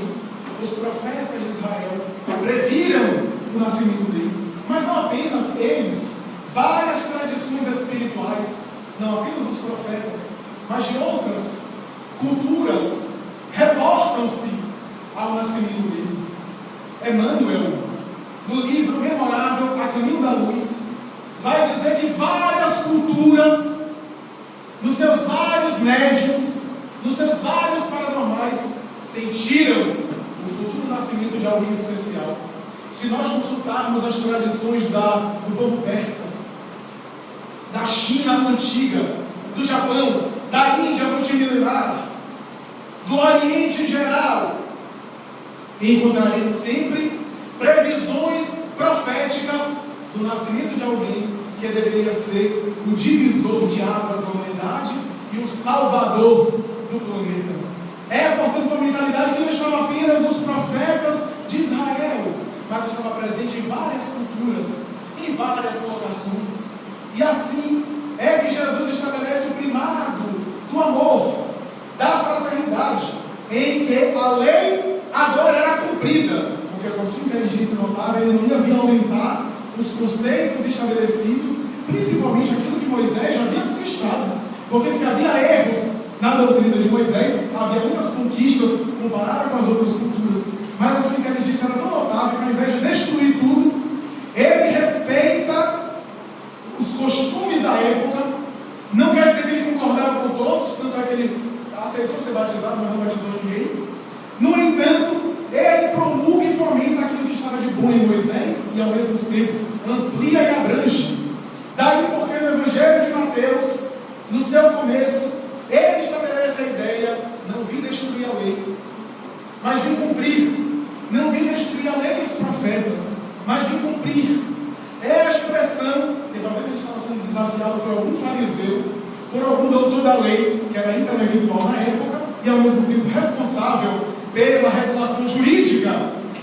S1: Os profetas de Israel previram o nascimento dele. Mas não apenas eles, várias tradições espirituais, não apenas dos profetas, mas de outras culturas, reportam-se ao nascimento dele. Emmanuel, no livro memorável A Caminho da Luz, vai dizer que várias culturas, nos seus vários médiuns, nos seus vários paranormais, sentiram o futuro nascimento de alguém especial. Se nós consultarmos as tradições do povo persa, da China antiga, do Japão, da Índia multimilenar, do Oriente em geral, encontraremos sempre previsões proféticas do nascimento de alguém que deveria ser o divisor de águas da humanidade e o salvador do planeta. É, portanto, uma mentalidade que não estava apenas nos profetas de Israel, mas estava presente em várias culturas, em várias colocações. E assim é que Jesus estabelece o primado do amor, da fraternidade, em que a lei agora era cumprida, porque com sua inteligência notável ele não ia vir aumentar os conceitos estabelecidos, principalmente aquilo que Moisés já havia conquistado. Porque se havia erros na doutrina de Moisés, havia muitas conquistas comparadas com as outras culturas, mas a sua inteligência era tão notável que, ao invés de destruir tudo, ele respeita os costumes da época. Não quer dizer que ele concordava com todos, tanto é que ele aceitou ser batizado, mas não batizou ninguém. No entanto, ele promulga e fomenta aquilo que estava de bom em Moisés e, ao mesmo tempo, amplia e abrange. Daí porque no Evangelho de Mateus, no seu começo, ele estabelece a ideia: não vim destruir a lei, mas vim cumprir. Não vim destruir a lei e os profetas, mas vim cumprir. É a expressão que talvez ele estava sendo desafiado por algum fariseu, por algum doutor da lei, que era intelectual na época, e ao mesmo tempo responsável pela regulação jurídica,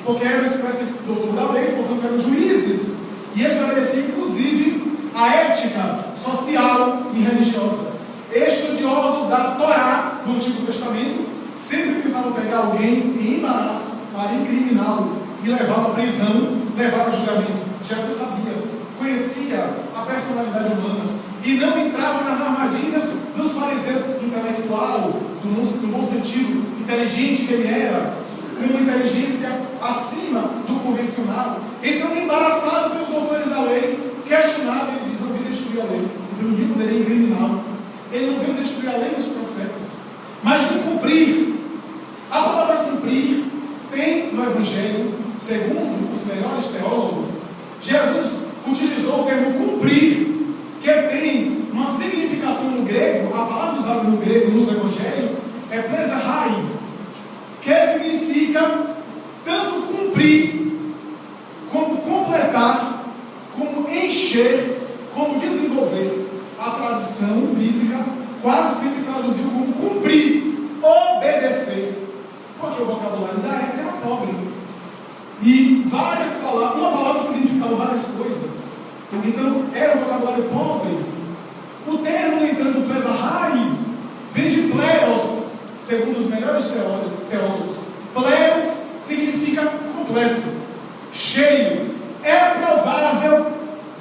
S1: porque era uma espécie de doutor da lei, portanto eram juízes, e estabelecia inclusive a ética social e religiosa. Estudiosos da Torá do Antigo Testamento sempre tentavam pegar alguém em embaraço para incriminá-lo e levá-lo à prisão levar ao julgamento. Jesus sabia, conhecia a personalidade humana e não entrava nas armadilhas dos fariseus intelectual, no bom sentido, inteligente que ele era, com uma inteligência acima do convencional. Então, embaraçado pelos doutores da lei, questionado, ele diz: não vim destruir a lei, então não vim poder criminal. Ele não veio destruir a lei dos profetas, mas vim cumprir. A palavra cumprir tem no Evangelho, segundo os melhores teólogos, Jesus utilizou o termo cumprir, que tem uma significação no grego. A palavra usada no grego nos Evangelhos é plesarrai, que significa tanto cumprir, como completar, como encher, como desenvolver. A tradução bíblica quase sempre traduziu como cumprir, obedecer, porque o vocabulário da época era pobre e várias palavras, uma palavra significava várias coisas, então era um vocabulário pobre. O termo, no entanto, plesarrai, vem de pleros, segundo os melhores teólogos. Pleros significa completo, cheio. É provável,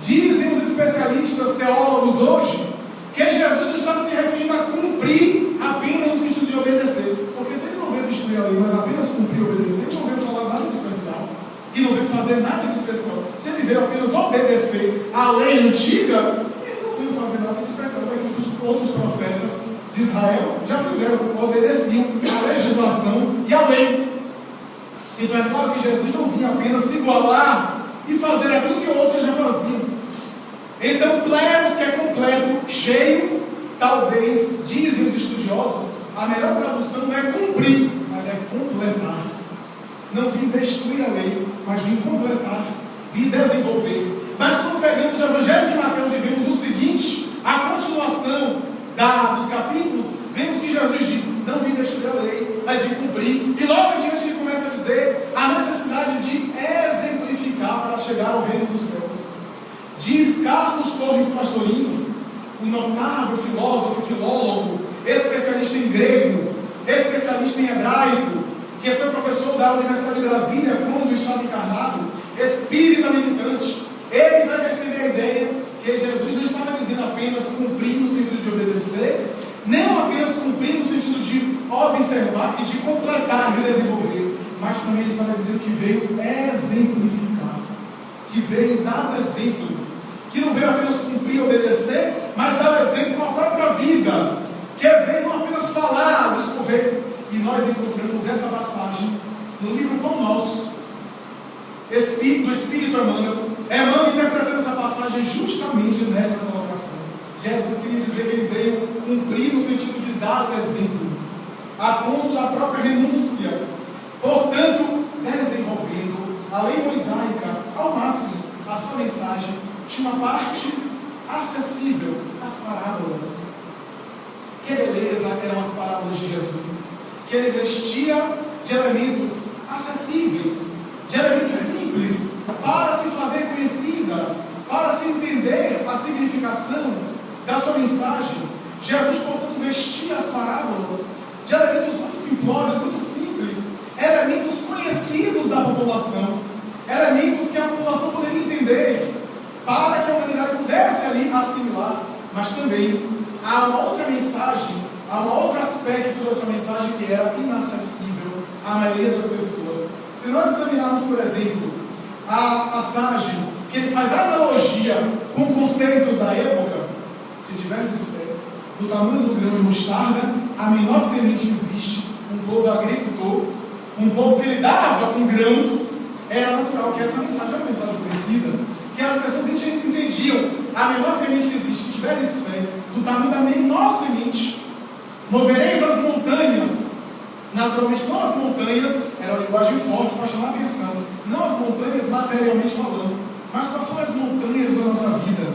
S1: dizem os especialistas teólogos hoje, que Jesus não estava se referindo a cumprir apenas no sentido de obedecer, porque se ele não veio destruir a lei, mas apenas cumprir e obedecer, ele não veio falar nada de especial e não veio fazer nada de especial. Se ele veio apenas obedecer à lei antiga, ele não veio fazer nada de especial, porque os outros profetas de Israel já fizeram, obedeciam à legislação e à lei. Então é claro que Jesus não vinha apenas se igualar e fazer aquilo que outros já faziam. Então, pleros, que é completo, cheio, talvez, dizem os estudiosos, a melhor tradução não é cumprir, mas é completar. Não vim destruir a lei, mas vim completar, vim desenvolver. Mas quando pegamos o Evangelho de Mateus e vemos o seguinte, a continuação dos capítulos, vemos que Jesus diz: não vim destruir a lei, mas vim cumprir. E logo adiante ele começa a dizer a necessidade de exemplificar para chegar ao reino dos céus. Diz Carlos Torres Pastorino, um notável filósofo, filólogo, especialista em grego, especialista em hebraico, que foi professor da Universidade de Brasília quando estava encarnado, espírita militante. Ele vai defender a ideia que Jesus não estava dizendo apenas cumprir no sentido de obedecer, não apenas cumprir no sentido de observar e de completar e desenvolver, mas também ele estava dizendo que veio exemplificar, que veio dar o exemplo, que não veio apenas cumprir e obedecer, mas dar o exemplo com a própria vida, que veio não apenas falar, discorrer. E nós encontramos essa passagem no livro Pão Nosso, do Espírito Emmanuel. Emmanuel interpretando essa passagem justamente nessa colocação. Jesus queria dizer que ele veio cumprir no sentido de dar o exemplo, a ponto da própria renúncia, portanto, desenvolvendo a lei mosaica ao máximo. A sua mensagem tinha uma parte acessível, as parábolas. Que beleza eram as parábolas de Jesus, que ele vestia de elementos acessíveis, de elementos simples, para se fazer conhecida, para se entender a significação da sua mensagem. Jesus, portanto, vestia as parábolas de elementos muito simplórios, muito simples, elementos conhecidos da população, elementos que a população poderia entender, para que a humanidade pudesse ali assimilar. Mas também há uma outra mensagem, há um outro aspecto dessa mensagem que era inacessível à maioria das pessoas. Se nós examinarmos, por exemplo, a passagem que ele faz analogia com conceitos da época, se tivermos fé, do tamanho do grão de mostarda, a menor semente que existe, um povo agricultor, um povo que lidava com grãos, era natural que essa mensagem era uma mensagem conhecida, que as pessoas entendiam. A menor semente que existe, se tiveres fé, do tamanho da menor semente, movereis as montanhas. Naturalmente, não as montanhas, era uma linguagem forte para chamar a atenção, não as montanhas materialmente falando, mas quais são as montanhas da nossa vida?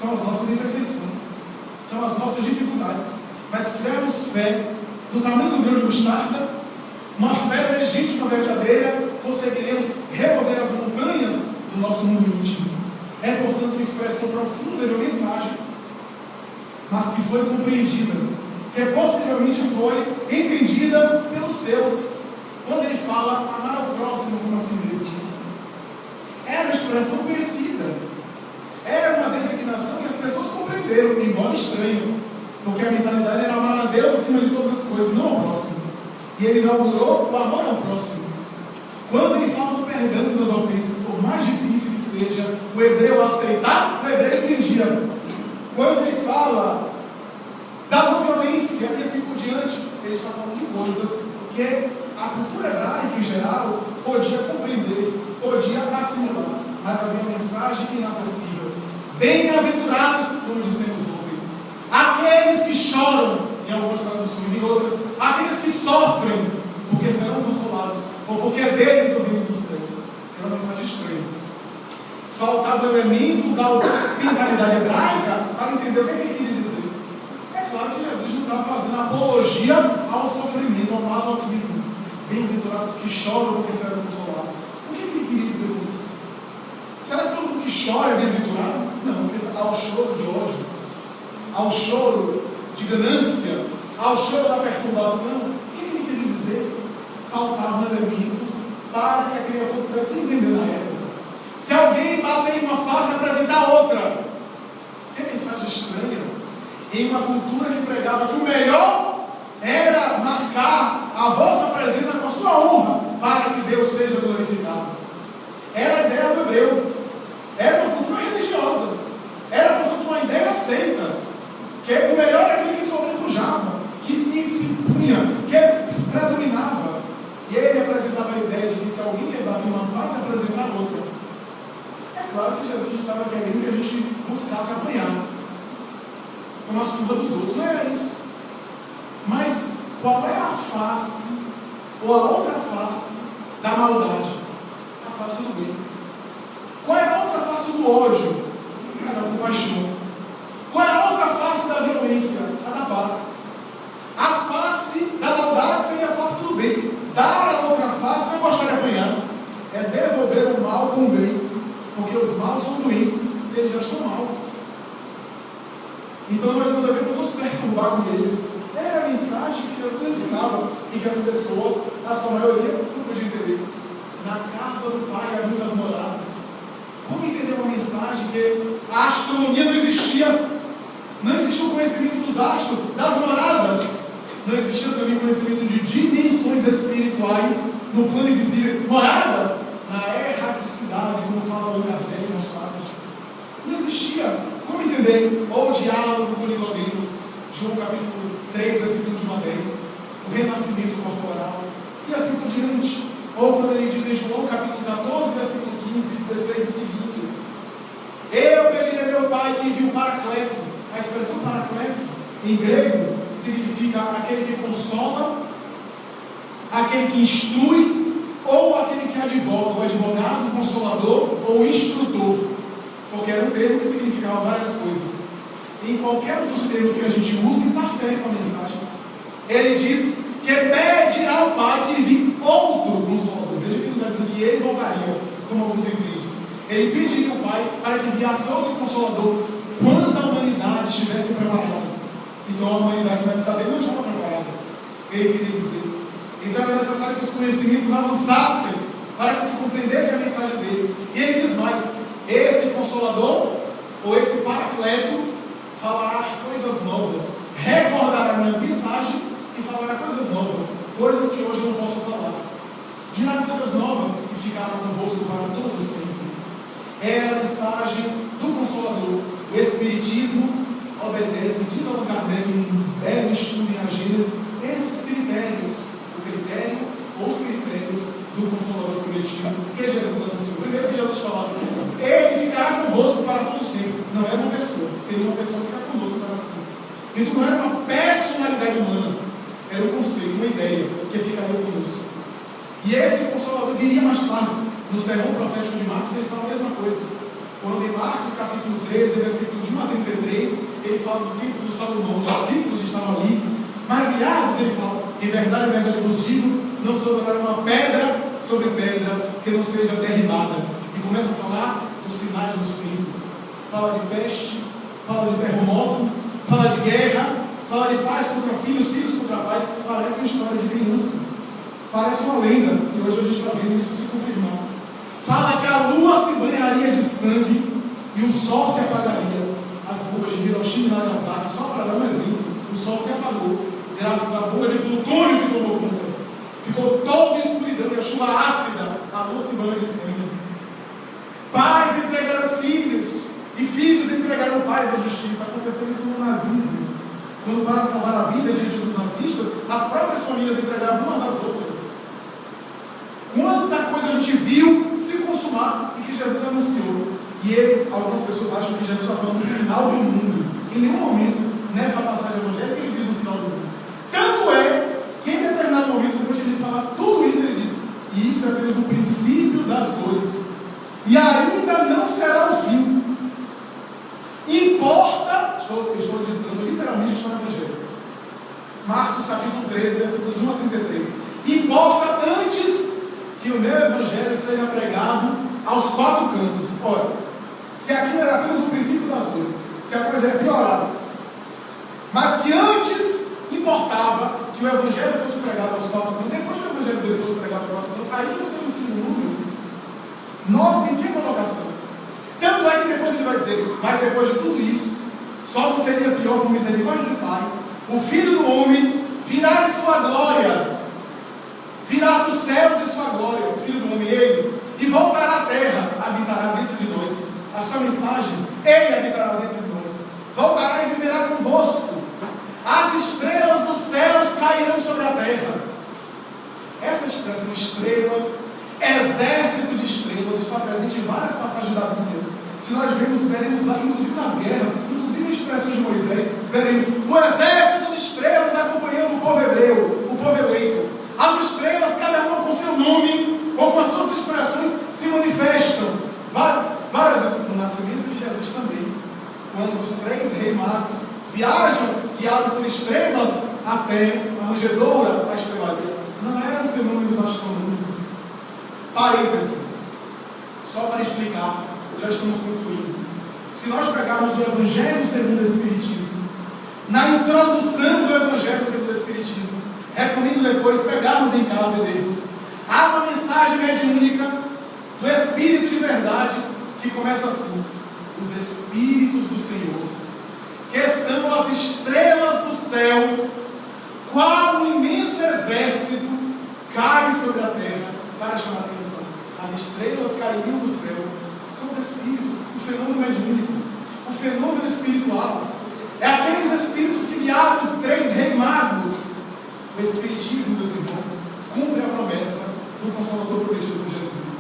S1: São as nossas imperfeições, são as nossas dificuldades. Mas se tivermos fé do tamanho do grão de mostarda, uma fé legítima, verdadeira, conseguiremos remover as montanhas do nosso mundo íntimo. É, portanto, uma expressão profunda de uma mensagem, mas que foi compreendida, que possivelmente foi entendida pelos seus, quando ele fala amar ao próximo como a si mesmo. expressão conhecida. Era uma designação que as pessoas compreenderam, embora estranho, porque a mentalidade era amar a Deus acima de todas as coisas, não ao próximo. E ele inaugurou o amor ao próximo. Quando ele fala do perdão das ofensas, por mais difícil que seja o hebreu aceitar, o hebreu entendia. Quando ele fala da não violência e assim por diante, ele está falando de coisas que a cultura hebraica em geral podia compreender, podia assimilar, mas havia uma mensagem inacessível. Bem-aventurados, como dissemos ontem, aqueles que choram, em algumas traduções, em outras, aqueles que sofrem, porque serão consolados, ou porque é deles o reino dos céus. É uma mensagem estranha. Faltavam elementos à mentalidade hebraica para entender o que ele queria dizer. É claro que Jesus não estava fazendo apologia ao sofrimento, ao masoquismo. Bem-aventurados que choram porque serão consolados. O que ele queria dizer com isso? Será que todo mundo que chora é bem-aventurado? Não, porque ao choro de ódio, ao choro de ganância, ao choro da perturbação, o que ele queria dizer? Faltavam elementos para que a criatura pudesse entender na época. Se alguém bater em uma face e apresentar outra, que mensagem estranha, em uma cultura que pregava que o melhor era marcar a vossa presença com a sua honra, para que Deus seja glorificado. Era a ideia do hebreu, era uma cultura religiosa, era portanto uma ideia aceita, que o melhor era aquele que sobrepujava, que se impunha, que predominava. E ele apresentava a ideia de que se alguém quer bater uma face, apresentar outra. É claro que Jesus estava querendo que a gente buscasse apanhar, como a surra dos outros, não era isso. Mas qual é a face, ou a outra face da maldade? A face do bem. Qual é a outra face do ódio? A da compaixão. Qual é a outra face da violência? A da paz. A face da maldade seria a face do bem. Dar a outra face não é gostar de apanhar, é devolver o mal com o bem, porque os maus são doentes, eles já estão maus. Então nós não devemos nos perturbar com eles. Era a mensagem que Jesus ensinava e que as pessoas, a sua maioria, não podiam entender. Na casa do Pai há muitas moradas. Como entender uma mensagem que a astronomia não existia? Não existia o conhecimento dos astros, das moradas. Não existia também conhecimento de dimensões espirituais no plano invisível. Moradas na erraticidade, como fala o Kardec mais tarde. Não existia. Como entender? Ou o diálogo com Nicodemos, João capítulo 3, versículo de 1 a 10, o renascimento corporal, e assim por diante. Ou quando ele diz em João capítulo 14, versículo 15, 16 e seguintes: eu pedirei a meu Pai que envie o Paracleto. A expressão Paracleto, em grego, significa aquele que consola, aquele que instrui, ou aquele que advoga, o advogado, o consolador ou o instrutor, porque era um termo que significava várias coisas. Em qualquer um dos termos que a gente use, está certo a mensagem. Ele diz que pedirá ao Pai que envie outro consolador. Veja que ele está dizendo que ele voltaria, como alguns entendem. Ele pediria ao Pai para que enviasse outro consolador quando a humanidade estivesse preparada. Então a humanidade na época dele não estava preparada. Ele queria dizer. Então era necessário que os conhecimentos avançassem para que se compreendesse a mensagem dele. E ele diz mais: esse consolador, ou esse paracleto, falará coisas novas, recordará minhas mensagens e falará coisas novas, coisas que hoje eu não posso falar. Dirá coisas novas e ficará convosco para todo sempre. É a mensagem do Consolador. O Espiritismo obedece, diz Allan Kardec em um belo estudo em Agênesis, esses critérios, o critério ou os critérios do Consolador prometido que Jesus anunciou. Primeiro que Jesus falava: ele ficará convosco para todo sempre. Não era uma pessoa, porque uma pessoa fica conosco para sempre. Então não era uma personalidade humana, era um conceito, uma ideia que ficaria conosco. E esse Consolador viria mais tarde. No sermão profético de Marcos, ele fala a mesma coisa. Quando em Marcos capítulo 13, versículo de 1 a 33, ele fala do templo de Salomão. Os discípulos estavam ali, maravilhados. Ele fala: em verdade eu vos digo, não sobrará uma pedra sobre pedra que não seja derribada. E começa a falar dos sinais dos tempos. Fala de peste, fala de terremoto, fala de guerra, fala de pais contra filhos, filhos contra pais. Parece uma história de criança, parece uma lenda, e hoje a gente está vendo isso se confirmar. fala que a lua se banharia de sangue e o sol se apagaria. As bombas de Hiroshima e Nagasaki, só para dar um exemplo, o sol se apagou, graças à bomba de plutônio que tomou conta. Ficou toda em escuridão e a chuva ácida, a lua se banha de sangue. Pais entregaram filhos, e filhos entregaram pais à justiça. Aconteceu isso no nazismo. Quando para salvar a vida diante dos nazistas, as próprias famílias entregaram umas às outras. Quanta coisa a gente viu se consumar e que Jesus anunciou. E algumas pessoas acham que Jesus está falando do final do mundo. Em nenhum momento, nessa passagem evangélica, ele diz no final do mundo. Tanto é que em determinado momento, depois de ele falar tudo isso, ele diz: e isso é apenas o princípio das dores. E ainda não será o fim. Importa, estou ditando literalmente a história do Evangelho. Marcos capítulo 13, versículos 1 a 33. Importa antes que o meu Evangelho seja pregado aos quatro cantos. Olha, se aquilo era apenas o princípio das dores, se a coisa é piorada, mas que antes importava que o Evangelho fosse pregado aos quatro cantos, depois que o Evangelho dele fosse pregado aos quatro cantos, aí você no fim do mundo. Notem que colocação. Tanto é que depois ele vai dizer: mas depois de tudo isso, só não seria pior com misericórdia do Pai, o Filho do Homem virá em sua glória, virá dos céus em sua glória, o Filho do Homem, ele, e voltará à terra, habitará dentro de nós. A sua mensagem: ele habitará dentro de nós, voltará e viverá convosco. As estrelas dos céus cairão sobre a terra. Essa expressão estrela, exército de estrelas, está presente em várias passagens da Bíblia. Se nós veremos lá, inclusive nas guerras, inclusive expressões de Moisés, veremos o exército de estrelas acompanhando o povo hebreu, o povo eleito. As estrelas, cada uma com seu nome, ou com as suas expressões, se manifestam. Várias vezes no nascimento de Jesus também, quando os três reis magos viajam, guiados por estrelas, até a manjedoura da estrelaria. Não eram fenômenos astronômicos. Parêntese, só para explicar, já estamos concluindo. Se nós pegarmos o Evangelho segundo o Espiritismo, na introdução do Evangelho segundo o Espiritismo, recomendo depois pegarmos em casa e lermos. Há uma mensagem mediúnica do Espírito de verdade que começa assim: os Espíritos do Senhor, que são as estrelas do céu, qual um imenso exército cai sobre a terra para chamar a atenção. As estrelas cairiam do céu. São os Espíritos, o fenômeno mediúnico, o fenômeno espiritual. É aqueles Espíritos que guiaram os três reis magos. O Espiritismo, meus irmãos, cumpre a promessa do Consolador prometido por Jesus.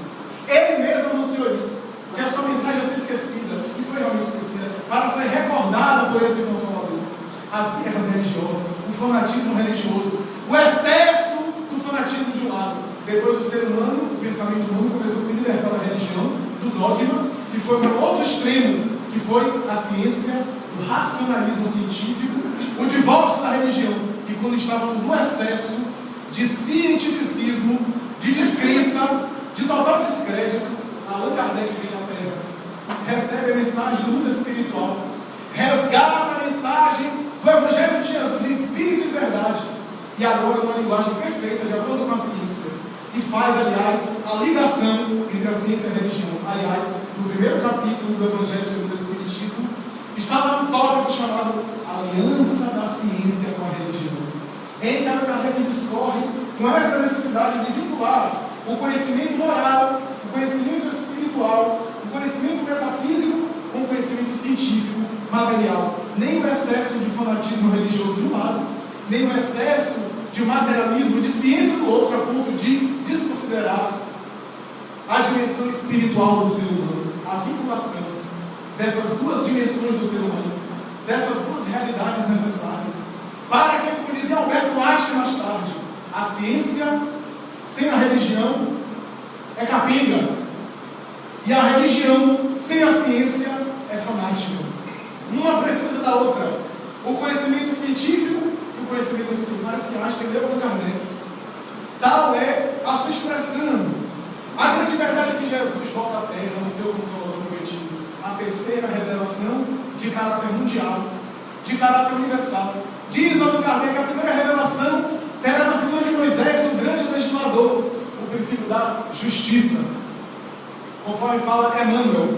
S1: Ele mesmo anunciou isso, que a sua mensagem ia ser esquecida, e foi realmente esquecida, para ser recordada por esse Consolador. As guerras religiosas, o fanatismo religioso, o excesso do fanatismo de um lado. Depois o ser humano, o pensamento humano começou a se libertar da religião, do dogma, e foi para outro extremo, que foi a ciência, o racionalismo científico, o divórcio da religião. E quando estávamos no excesso de cientificismo, de descrença, de total descrédito, Allan Kardec vem à Terra, recebe a mensagem do mundo espiritual, resgata a mensagem do Evangelho de Jesus em espírito e verdade, e agora numa linguagem perfeita, de acordo com a ciência, e faz, aliás, a ligação entre a ciência e a religião. Aliás, no primeiro capítulo do Evangelho segundo o Espiritismo, está lá um tópico chamado Aliança da Ciência com a Religião. Em Allan Kardec discorre com essa necessidade de vincular o conhecimento moral, o conhecimento espiritual, o conhecimento metafísico com o conhecimento científico, material. Nem o excesso de fanatismo religioso de um lado, nem o excesso de materialismo, de ciência do outro, a ponto de desconsiderar a dimensão espiritual do ser humano, a vinculação dessas duas dimensões do ser humano, dessas duas realidades necessárias, para que, como dizia Alberto Einstein mais tarde, a ciência sem a religião é capenga, e a religião sem a ciência é fanática. Uma precisa da outra. O conhecimento científico e o conhecimento espiritual, que Einstein deu para Kardec. Tal é a sua expressão. A grande verdade é que Jesus volta à Terra no seu Consolador prometido. A terceira revelação de caráter mundial, de caráter universal. Diz Allan Kardec que a primeira revelação terá na figura de Moisés, o grande legislador, o princípio da justiça. conforme fala Emmanuel.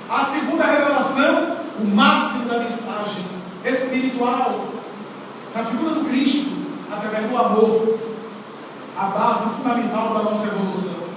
S1: A segunda revelação, o máximo da mensagem espiritual, na figura do Cristo, através do amor, a base fundamental da nossa evolução.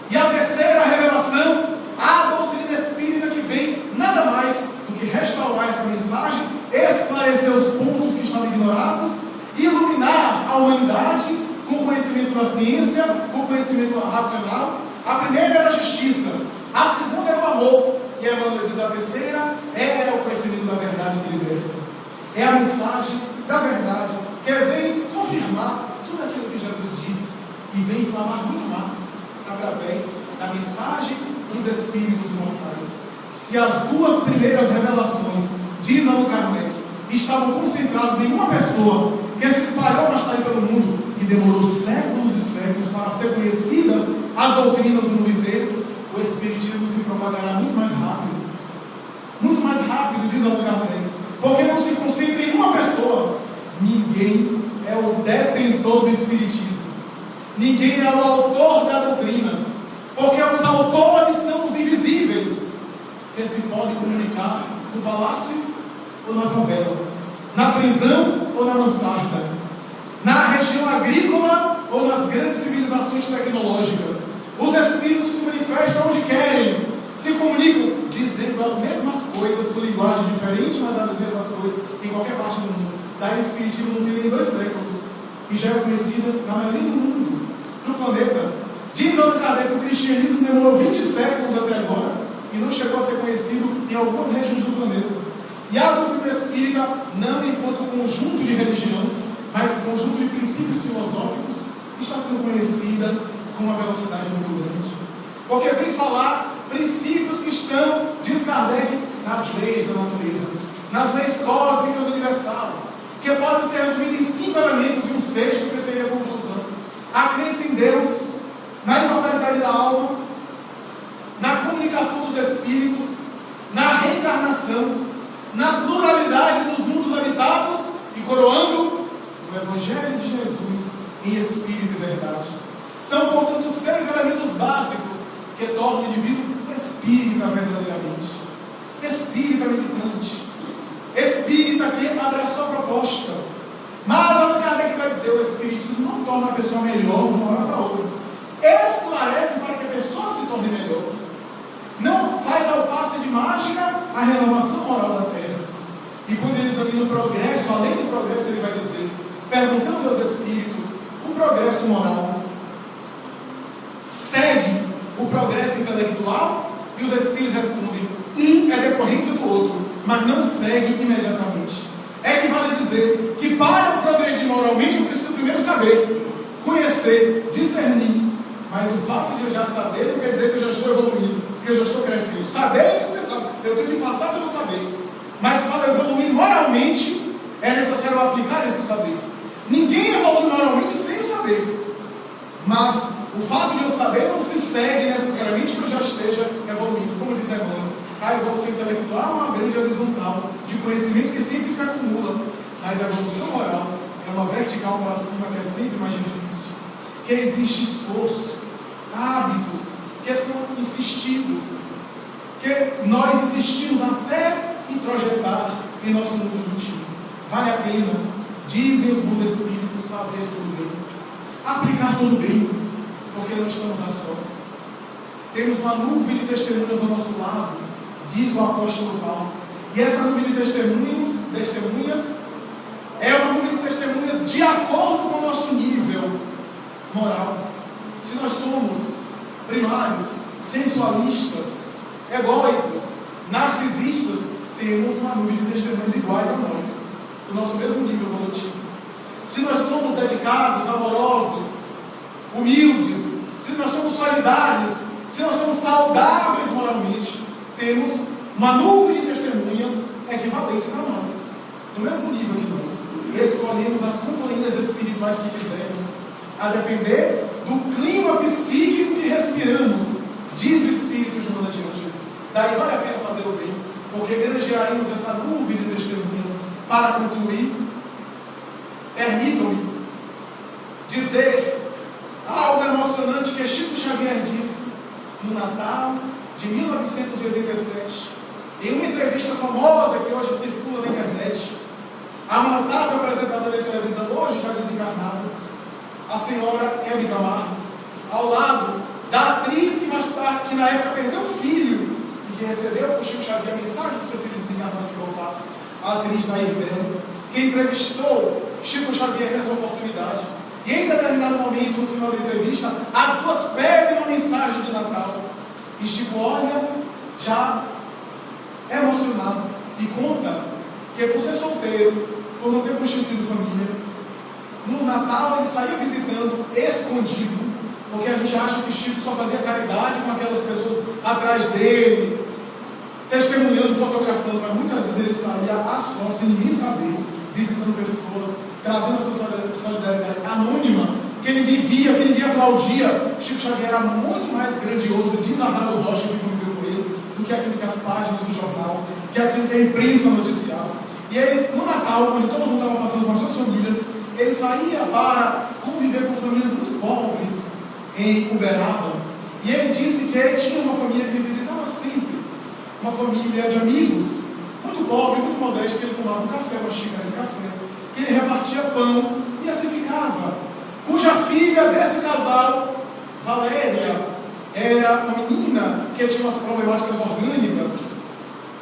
S1: E a terceira revelação, a doutrina espírita, que vem nada mais do que restaurar essa mensagem, esclarecer os pontos que estavam ignorados, iluminar a humanidade com o conhecimento da ciência, com o conhecimento racional. A primeira era a justiça, a segunda era o amor, e Emmanuel diz: a terceira é o conhecimento da verdade que liberta. É a mensagem da verdade, que vem confirmar tudo aquilo que Jesus disse e vem inflamar muito mais através da mensagem dos espíritos imortais. Se as duas primeiras revelações, diz Allan Kardec, estavam concentradas em uma pessoa que se espalhou mais tarde pelo mundo e demorou séculos e séculos para ser conhecidas as doutrinas do mundo inteiro, o Espiritismo se propagará muito mais rápido. Muito mais rápido, diz Allan Kardec, porque não se concentra em uma pessoa. Ninguém é o detentor do Espiritismo. Ninguém é o autor da doutrina. Porque os autores são os invisíveis, que se podem comunicar no palácio ou na favela, na prisão ou na mansarda, na região agrícola ou nas grandes civilizações tecnológicas. Os espíritos se manifestam onde querem, se comunicam dizendo as mesmas coisas, com linguagem diferente, mas as mesmas coisas em qualquer parte do mundo. Daí o Espiritismo não tem nem 2 séculos e já é conhecido na maioria do mundo, no planeta. Diz Allan Kardec que o cristianismo demorou 20 séculos até agora e não chegou a ser conhecido em algumas regiões do planeta. E a doutrina espírita, não enquanto conjunto de religião, mas conjunto de princípios filosóficos, está sendo conhecida com uma velocidade muito grande. Porque vem falar princípios que estão, diz Kardec, nas leis da natureza, nas leis cósmicas universais, que podem ser resumidas em 5 elementos e um sexto, que seria a conclusão. A crença em Deus, na imortalidade da alma, na comunicação dos espíritos, na reencarnação, na pluralidade dos mundos habitados e coroando o Evangelho de Jesus em espírito e verdade. São, portanto, 6 elementos básicos que tornam o indivíduo espírita verdadeiramente, espírita militante, espírita que abraçou a proposta. Mas Allan Kardec vai dizer: o espiritismo não torna a pessoa melhor de uma hora para outra, esclarece para que a pessoa se torne melhor. Não faz ao passe de mágica a renovação moral da terra. E quando ele examina o progresso, além do progresso, ele vai dizer, perguntando aos espíritos: o progresso moral segue o progresso intelectual? E os espíritos respondem: um é decorrência do outro, mas não segue imediatamente. É que vale dizer que para progredir moralmente eu preciso primeiro saber, conhecer, discernir. Mas o fato de eu já saber não quer dizer que eu já estou evoluindo, que eu já estou crescendo. Saber é indispensável, eu tenho que passar pelo saber. Mas para evoluir moralmente, é necessário aplicar esse saber. Ninguém evolui moralmente sem o saber. Mas o fato de eu saber não se segue necessariamente que eu já esteja evoluindo. Como diz Emmanuel, a evolução intelectual é uma grande horizontal de conhecimento que sempre se acumula. Mas a evolução moral é uma vertical para cima que é sempre mais difícil. Que existe esforço, hábitos que são insistidos, que nós insistimos até introjetar em nosso mundo íntimo. Vale a pena, dizem os bons espíritos, fazer tudo bem, aplicar tudo bem, porque não estamos a sós. Temos uma nuvem de testemunhas ao nosso lado, diz o apóstolo Paulo, e essa nuvem de testemunhas é uma nuvem de testemunhas de acordo com o nosso nível moral. Se nós somos primários, sensualistas, egóicos, narcisistas, temos uma nuvem de testemunhas iguais a nós, do nosso mesmo nível evolutivo. Se nós somos dedicados, amorosos, humildes, se nós somos solidários, se nós somos saudáveis moralmente, temos uma nuvem de testemunhas equivalentes a nós, do mesmo nível que nós. Escolhemos as companhias espirituais que quisermos, a depender do clima psíquico que respiramos, diz o Espírito Joana de Ângeles. Daí vale a pena fazer o bem, porque granjearemos essa nuvem de testemunhas. Para concluir, permitam-me dizer algo emocionante que Chico Xavier disse, no Natal de 1987, em uma entrevista famosa que hoje circula na internet, a notável apresentadora de televisão, hoje já desencarnada, a senhora Hebe Camargo, ao lado da atriz que na época perdeu o filho e que recebeu por Chico Xavier a mensagem do seu filho desencarnado que voltar, a atriz Nair Belo, que entrevistou Chico Xavier nessa oportunidade. E em determinado momento, no final da entrevista, as duas pedem uma mensagem de Natal. E Chico olha, já emocionado, e conta que por ser solteiro, por não ter constituído família, no Natal ele saía visitando escondido, porque a gente acha que Chico só fazia caridade com aquelas pessoas atrás dele, testemunhando, fotografando, mas muitas vezes ele saía a só, sem ninguém saber, visitando pessoas, trazendo a sua solidariedade anônima, que ninguém via, que ninguém aplaudia. Chico Xavier era muito mais grandioso, diz Arnaldo Rocha, que conviveu com ele, do que aquilo que as páginas do jornal, que aquilo que a imprensa noticiava. E ele, no Natal, onde todo mundo estava passando com as suas famílias, ele saía para conviver com famílias muito pobres em Uberaba. E ele disse que ele tinha uma família que ele visitava sempre, uma família de amigos, muito pobre, muito modesta, que ele tomava um café, uma xícara de café, que ele repartia pão e assim ficava. Cuja filha desse casal, Valéria, era uma menina que tinha umas problemáticas orgânicas,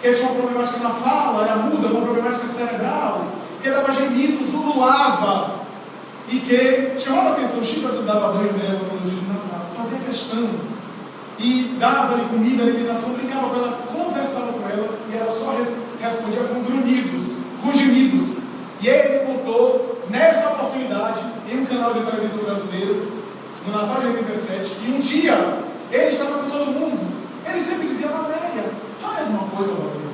S1: que tinha uma problemática na fala, era muda, uma problemática cerebral, que dava gemidos, ululava, e que chamava a atenção. Chico dava banho nela quando dia de Natal, fazia questão, e dava-lhe comida, alimentação, brincava com ela, conversava com ela, e ela só respondia com grunhidos, com gemidos. E ele contou, nessa oportunidade, em um canal de televisão brasileiro, no Natal de 87, e um dia, ele estava com todo mundo, ele sempre dizia: Valéria, fale alguma coisa, Valéria,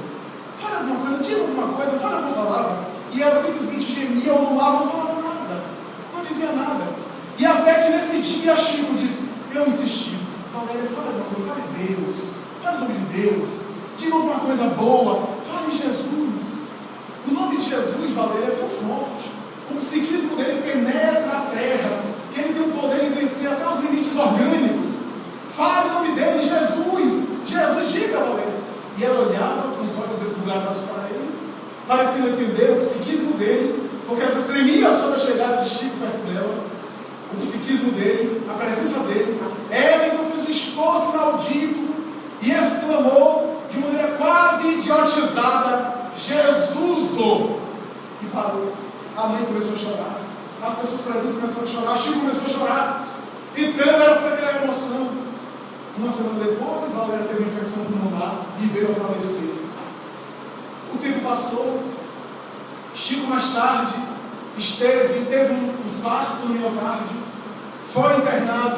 S1: fale alguma coisa, diga alguma coisa, fale alguma palavra. E ela simplesmente gemia, ululava, não falava nada, não dizia nada. E até que nesse dia, Chico disse: eu insisti, Valéria, fale alguma coisa, fale Deus, fale o nome de Deus, diga alguma coisa boa, fale Jesus. O nome de Jesus, Valéria, é tão forte, o psiquismo dele penetra a terra, que ele tem o poder de vencer até os limites orgânicos. Fale o nome dele, Jesus, Jesus, diga, Valéria. E ela olhava com os olhos esbugalhados para ele, parecendo entender o psiquismo dele, porque às vezes tremia sobre a chegada de Chico perto dela, o psiquismo dele, a presença dele. Ela então fez um esforço inaudito e exclamou de maneira quase idiotizada: Jesuso! E parou. A mãe começou a chorar, as pessoas presentes começaram a chorar, Chico começou a chorar. Então ela foi aquela emoção. Uma semana depois, a Valéria teve uma infecção pulmonar e veio a falecer. O tempo passou. Chico, mais tarde, teve um infarto no miocárdio, foi internado.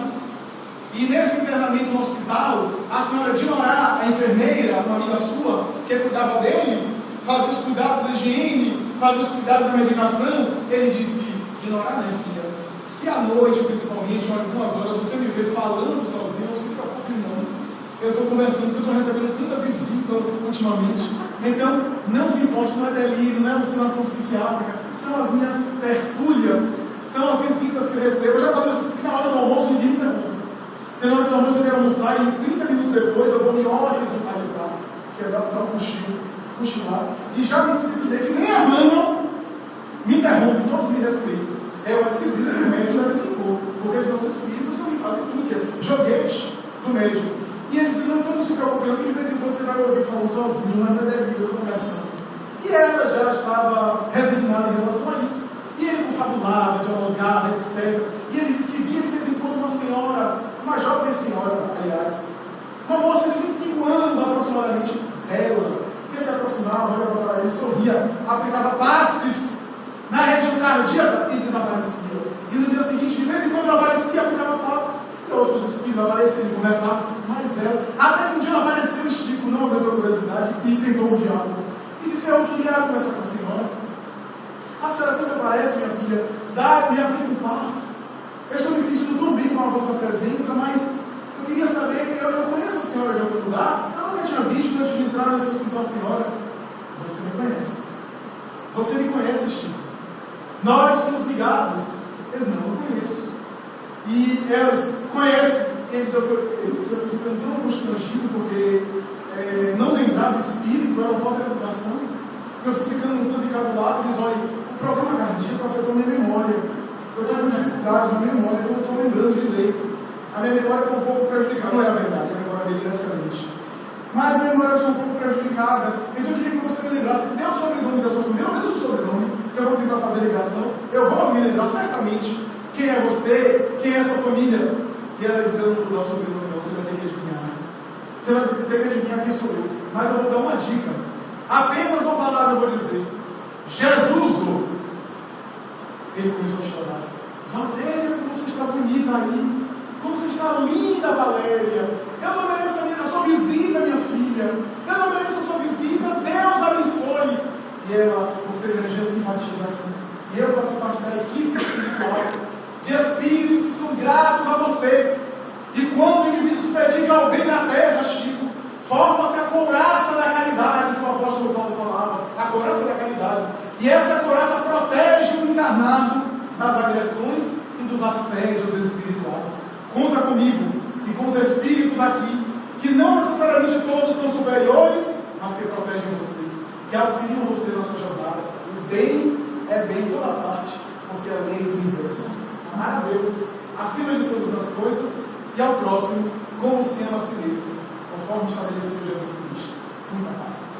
S1: E nesse internamento no hospital, a senhora Dinorá, a enfermeira, uma amiga sua, que cuidava dele, fazia os cuidados da higiene, fazia os cuidados da medicação. Ele disse: Dinorá, minha filha, se à noite, principalmente, ou algumas horas, você me vê falando sozinho, não se preocupe não. Eu estou conversando, porque eu estou recebendo tanta visita ultimamente. Então, não se importe, não é delírio, não é alucinação psiquiátrica, são as minhas tertúlias, são as visitas que eu recebo. Eu já falei isso aqui na hora do almoço, ninguém me interrompe. Na hora do almoço eu quero almoçar e 30 minutos depois eu vou me horizontalizar, que é dar um cochilar, e já me disciplinei que nem a mãe me interrompe, todos me respeitam. É uma disciplina que o médico deve se impor, porque senão os espíritos não me fazem tudo, que é joguete do médico. E eles dizem: não, então não se preocupe, porque de vez em quando você vai ouvir falando sozinho, mas não é devido à conversão. E ela já estava resignada em relação a isso. E ele confabulava, dialogava, etc. E ele disse que via de vez em quando uma senhora, uma jovem senhora, aliás, uma moça de 25 anos aproximadamente, bela, que se aproximava, olhava para ele, sorria, aplicava passes na região cardíaca e desaparecia. E no dia seguinte, de vez em quando ela aparecia, aplicava passes, e outros espíritos apareciam e conversavam, mas ela, até que um dia apareceu o Chico, não aguentou curiosidade e tentou o diálogo. E disse: eu queria conversar com a senhora. A senhora sempre aparece, minha filha, me aplica paz. Eu estou me sentindo tão bem com a vossa presença, mas eu queria saber, eu conheço a senhora de algum lugar, eu nunca tinha visto antes de entrar nesse hospital a senhora. Você me conhece. Você me conhece, Chico. Nós somos ligados. Eles não conheço. E elas conhecem,
S2: vezes eu fico ficando tão constrangido porque não lembrar do Espírito era falta de educação. Eu fico ficando muito encabulado. Eles olham, o programa cardíaco afetou minha memória. Eu estou com dificuldade na memória, então eu estou lembrando direito. A minha memória está um pouco prejudicada. Não é a verdade, a memória dele é excelente. Mas a memória está um pouco prejudicada. Então eu queria que você me lembrasse que tem o sobrenome da sua família, pelo menos o sobrenome, que eu vou tentar fazer a ligação. Eu vou me lembrar certamente quem é você, quem é a sua família. E ela diz, eu não vou dar o sobrenome, não, você vai ter que adivinhar. Você vai ter que adivinhar quem sou eu. Mas eu vou dar uma dica. Apenas uma palavra eu vou dizer. Jesus! Ele começou a chorar. Valéria, como você está bonita aí. Como você está linda, Valéria. Eu não mereço a sua visita, minha filha. Eu não mereço a sua visita. Deus abençoe. E ela, você energia simpatiza aqui. E eu faço parte da equipe espiritual de espíritos que são gratos a você. E quando o indivíduo se dedica ao bem na terra, Chico, forma-se a couraça da caridade que o apóstolo Paulo falava. A couraça da caridade. E essa couraça protege o encarnado das agressões e dos assédios espirituais. Conta comigo e com os espíritos aqui, que não necessariamente todos são superiores, mas que protegem você, que auxiliam você na sua jornada. O bem é bem em toda parte, porque é a lei do universo. Amar a Deus acima de todas as coisas e ao próximo como se ama a si mesmo, conforme estabeleceu Jesus Cristo. Muita paz.